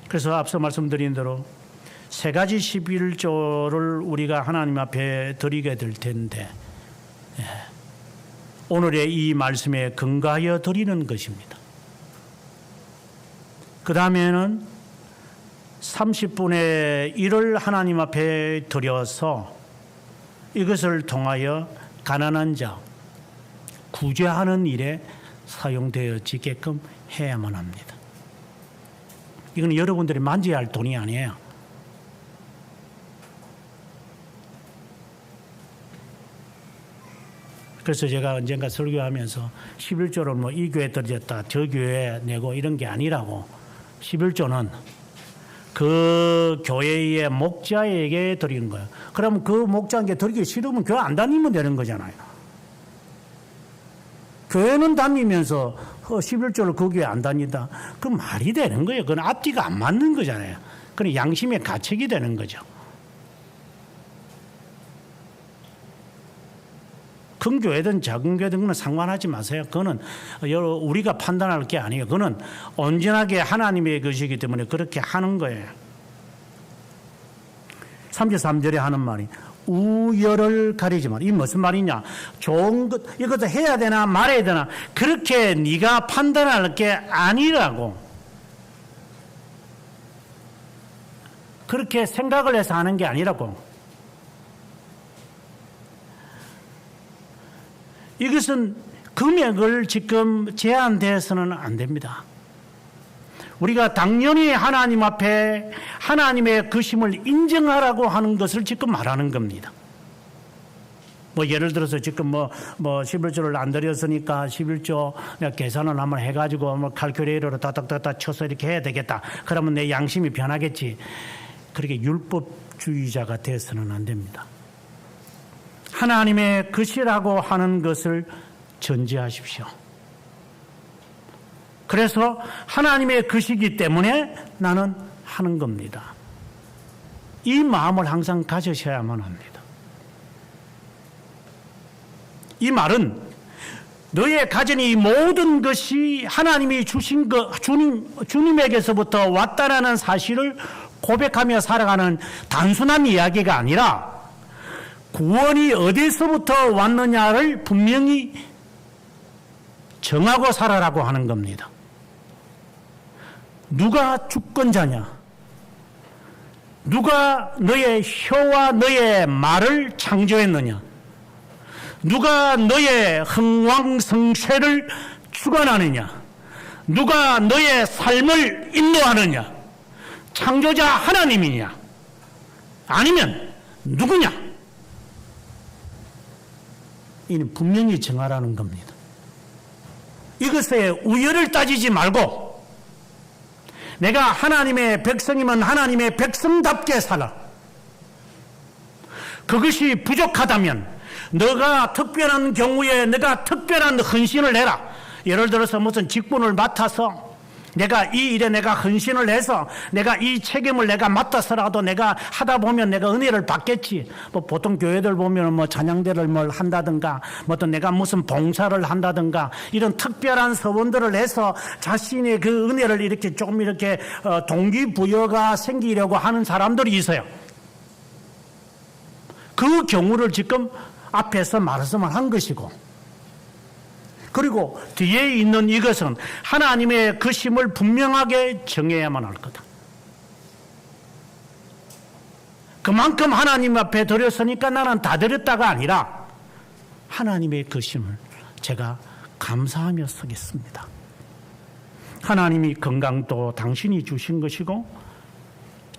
그래서 앞서 말씀드린 대로 세 가지 11조를 우리가 하나님 앞에 드리게 될 텐데 오늘의 이 말씀에 근거하여 드리는 것입니다. 그 다음에는 30분의 1을 하나님 앞에 드려서 이것을 통하여 가난한 자 구제하는 일에 사용되어지게끔 해야만 합니다. 이건 여러분들이 만져야 할 돈이 아니에요. 그래서 제가 언젠가 설교하면서 11조를 뭐 이 교회 드렸다 저 교회에 내고 이런 게 아니라고, 11조는 그 교회의 목자에게 드리는 거예요. 그러면 그 목자에게 드리기 싫으면 교회 안 다니면 되는 거잖아요. 교회는 다니면서 11조를 그 교회 안 다니다, 그 말이 되는 거예요. 그건 앞뒤가 안 맞는 거잖아요. 그건 양심의 가책이 되는 거죠. 큰 교회든 작은 교회든 그건 상관하지 마세요. 그거는 우리가 판단할 게 아니에요. 그거는 온전하게 하나님의 것이기 때문에 그렇게 하는 거예요. 33절에 하는 말이 우열을 가리지 마라. 이게 무슨 말이냐? 좋은 것, 이것도 해야 되나 말아야 되나, 그렇게 네가 판단할 게 아니라고. 그렇게 생각을 해서 하는 게 아니라고. 이것은 금액을 지금 제한돼서는 안 됩니다. 우리가 당연히 하나님 앞에 하나님의 것임을 인정하라고 하는 것을 지금 말하는 겁니다. 뭐 예를 들어서 지금 뭐 11조를 안 드렸으니까 11조 내가 계산을 한번 해가지고 뭐 칼큘레이터로 따닥따닥 쳐서 이렇게 해야 되겠다. 그러면 내 양심이 변하겠지. 그렇게 율법주의자가 돼서는 안 됩니다. 하나님의 것이라고 하는 것을 전제하십시오. 그래서 하나님의 것이기 때문에 나는 하는 겁니다. 이 마음을 항상 가지셔야만 합니다. 이 말은 너의 가진 이 모든 것이 하나님이 주신 것, 주님에게서부터 왔다라는 사실을 고백하며 살아가는 단순한 이야기가 아니라 구원이 어디서부터 왔느냐를 분명히 정하고 살아라고 하는 겁니다. 누가 주권자냐? 누가 너의 혀와 너의 말을 창조했느냐? 누가 너의 흥왕성쇠를 주관하느냐? 누가 너의 삶을 인도하느냐? 창조자 하나님이냐? 아니면 누구냐? 이는 분명히 정하라는 겁니다. 이것에 우열을 따지지 말고 내가 하나님의 백성이면 하나님의 백성답게 살아. 그것이 부족하다면 너가 특별한 경우에 내가 특별한 헌신을 해라. 예를 들어서 무슨 직분을 맡아서 내가 이 일에 내가 헌신을 해서 내가 이 책임을 내가 맡아서라도 내가 하다 보면 내가 은혜를 받겠지. 뭐 보통 교회들 보면 뭐 찬양대를 뭘 한다든가 뭐 또 내가 무슨 봉사를 한다든가 이런 특별한 서원들을 해서 자신의 그 은혜를 이렇게 조금 이렇게 동기부여가 생기려고 하는 사람들이 있어요. 그 경우를 지금 앞에서 말씀을 한 것이고, 그리고 뒤에 있는 이것은 하나님의 것임을 분명하게 정해야만 할 거다. 그만큼 하나님 앞에 드렸으니까 나는 다 드렸다가 아니라 하나님의 것임을 제가 감사하며 쓰겠습니다. 하나님이 건강도 당신이 주신 것이고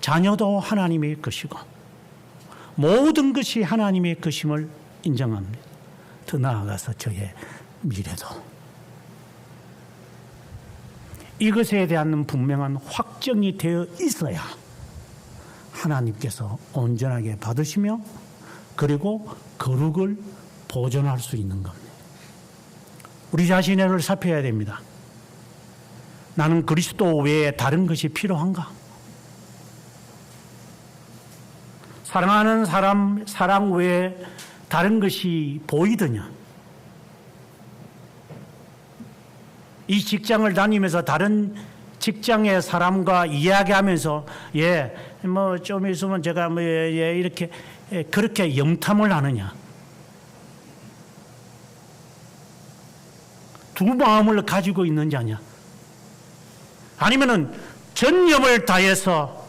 자녀도 하나님의 것이고 모든 것이 하나님의 것임을 인정합니다. 더 나아가서 저의 미래도 이것에 대한 분명한 확정이 되어 있어야 하나님께서 온전하게 받으시며 그리고 거룩을 보존할 수 있는 겁니다. 우리 자신을 살펴야 됩니다. 나는 그리스도 외에 다른 것이 필요한가? 사랑하는 사랑 외에 다른 것이 보이더냐? 이 직장을 다니면서 다른 직장의 사람과 이야기하면서 뭐 좀 있으면 제가 뭐 이렇게 그렇게 염탐을 하느냐? 두 마음을 가지고 있는 자냐? 아니면은 전념을 다해서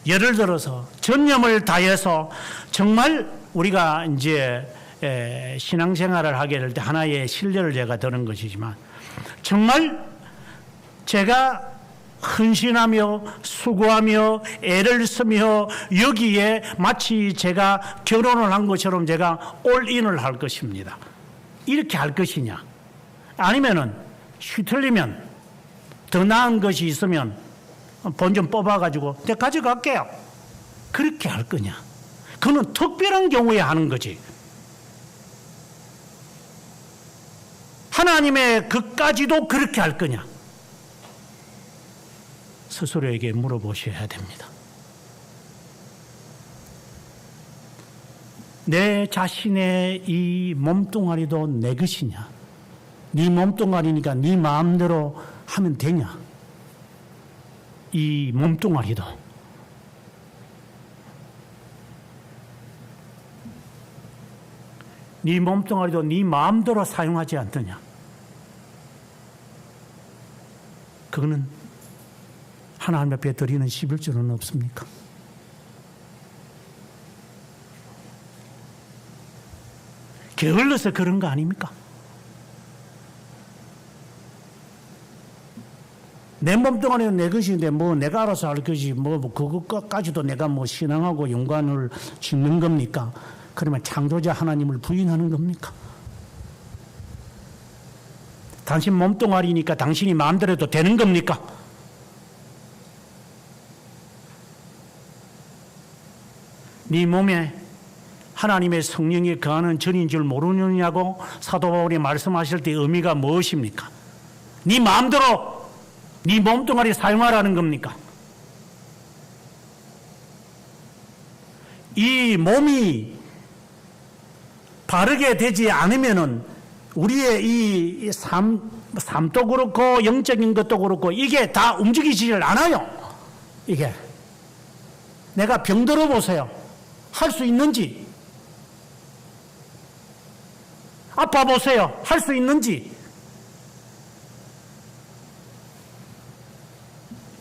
예를 들어서 전념을 다해서 정말 우리가 이제 신앙생활을 하게 될 때 하나의 신뢰를 제가 드는 것이지만 정말 제가 헌신하며 수고하며 애를 쓰며 여기에 마치 제가 결혼을 한 것처럼 제가 올인을 할 것입니다. 이렇게 할 것이냐, 아니면은 휘틀리면 더 나은 것이 있으면 본전 뽑아가지고 내가 가져갈게요, 그렇게 할 거냐. 그는 특별한 경우에 하는 거지. 하나님의 그까지도 그렇게 할 거냐, 스스로에게 물어보셔야 됩니다. 내 자신의 이 몸뚱아리도 내 것이냐, 네 몸뚱아리니까 네 마음대로 하면 되냐. 이 몸뚱아리도 네 몸뚱아리도 네 마음대로 사용하지 않느냐. 그거는 하나님 앞에 드리는 11조는 없습니까? 게을러서 그런 거 아닙니까? 내 몸뚱아리는 내 것인데 뭐 내가 알아서 할 것이 뭐 그것까지도 내가 뭐 신앙하고 연관을 짓는 겁니까? 그러면 창조자 하나님을 부인하는 겁니까? 당신 몸뚱아리니까 당신이 마음대로 해도 되는 겁니까? 네 몸에 하나님의 성령이 거하는 전인 줄 모르느냐고 사도 바울이 말씀하실 때 의미가 무엇입니까? 네 마음대로 네 몸뚱아리 사용하라는 겁니까? 이 몸이 바르게 되지 않으면은 우리의 이 삶도 그렇고 영적인 것도 그렇고 이게 다 움직이지를 않아요. 이게 내가 병들어 보세요. 할 수 있는지. 아파 보세요. 할 수 있는지.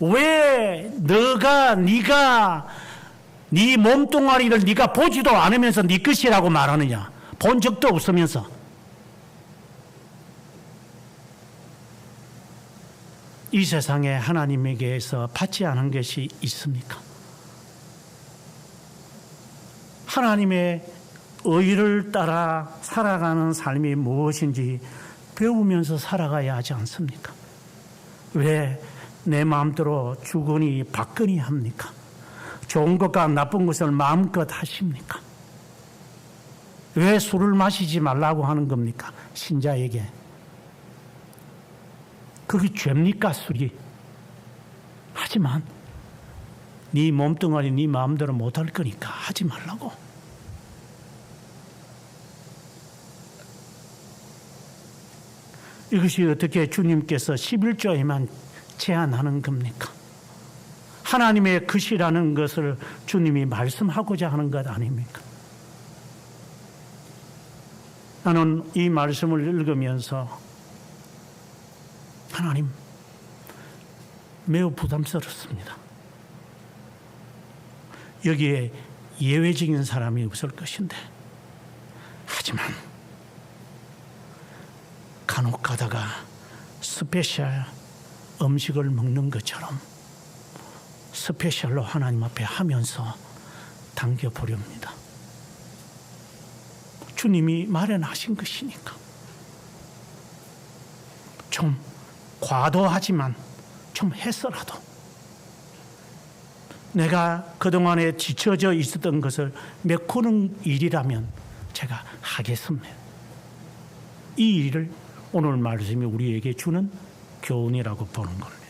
왜 네가 네 몸뚱아리를 네가 보지도 않으면서 네 것이라고 말하느냐. 본 적도 없으면서. 이 세상에 하나님에게서 받지 않은 것이 있습니까? 하나님의 의를 따라 살아가는 삶이 무엇인지 배우면서 살아가야 하지 않습니까? 왜 내 마음대로 주거니 받거니 합니까? 좋은 것과 나쁜 것을 마음껏 하십니까? 왜 술을 마시지 말라고 하는 겁니까? 신자에게. 그게 죄입니까, 술이? 하지만 네 몸뚱아리 네 마음대로 못할 거니까 하지 말라고. 이것이 어떻게 주님께서 11조에만 제한하는 겁니까? 하나님의 것이라는 것을 주님이 말씀하고자 하는 것 아닙니까? 나는 이 말씀을 읽으면서 하나님, 매우 부담스럽습니다. 여기에 예외적인 사람이 없을 것인데, 하지만 간혹 가다가 스페셜 음식을 먹는 것처럼 스페셜로 하나님 앞에 하면서 당겨보렵니다. 주님이 마련하신 것이니까. 좀 과도하지만 좀 해서라도 내가 그동안에 지쳐져 있었던 것을 메꾸는 일이라면 제가 하겠습니다. 이 일을 오늘 말씀이 우리에게 주는 교훈이라고 보는 겁니다.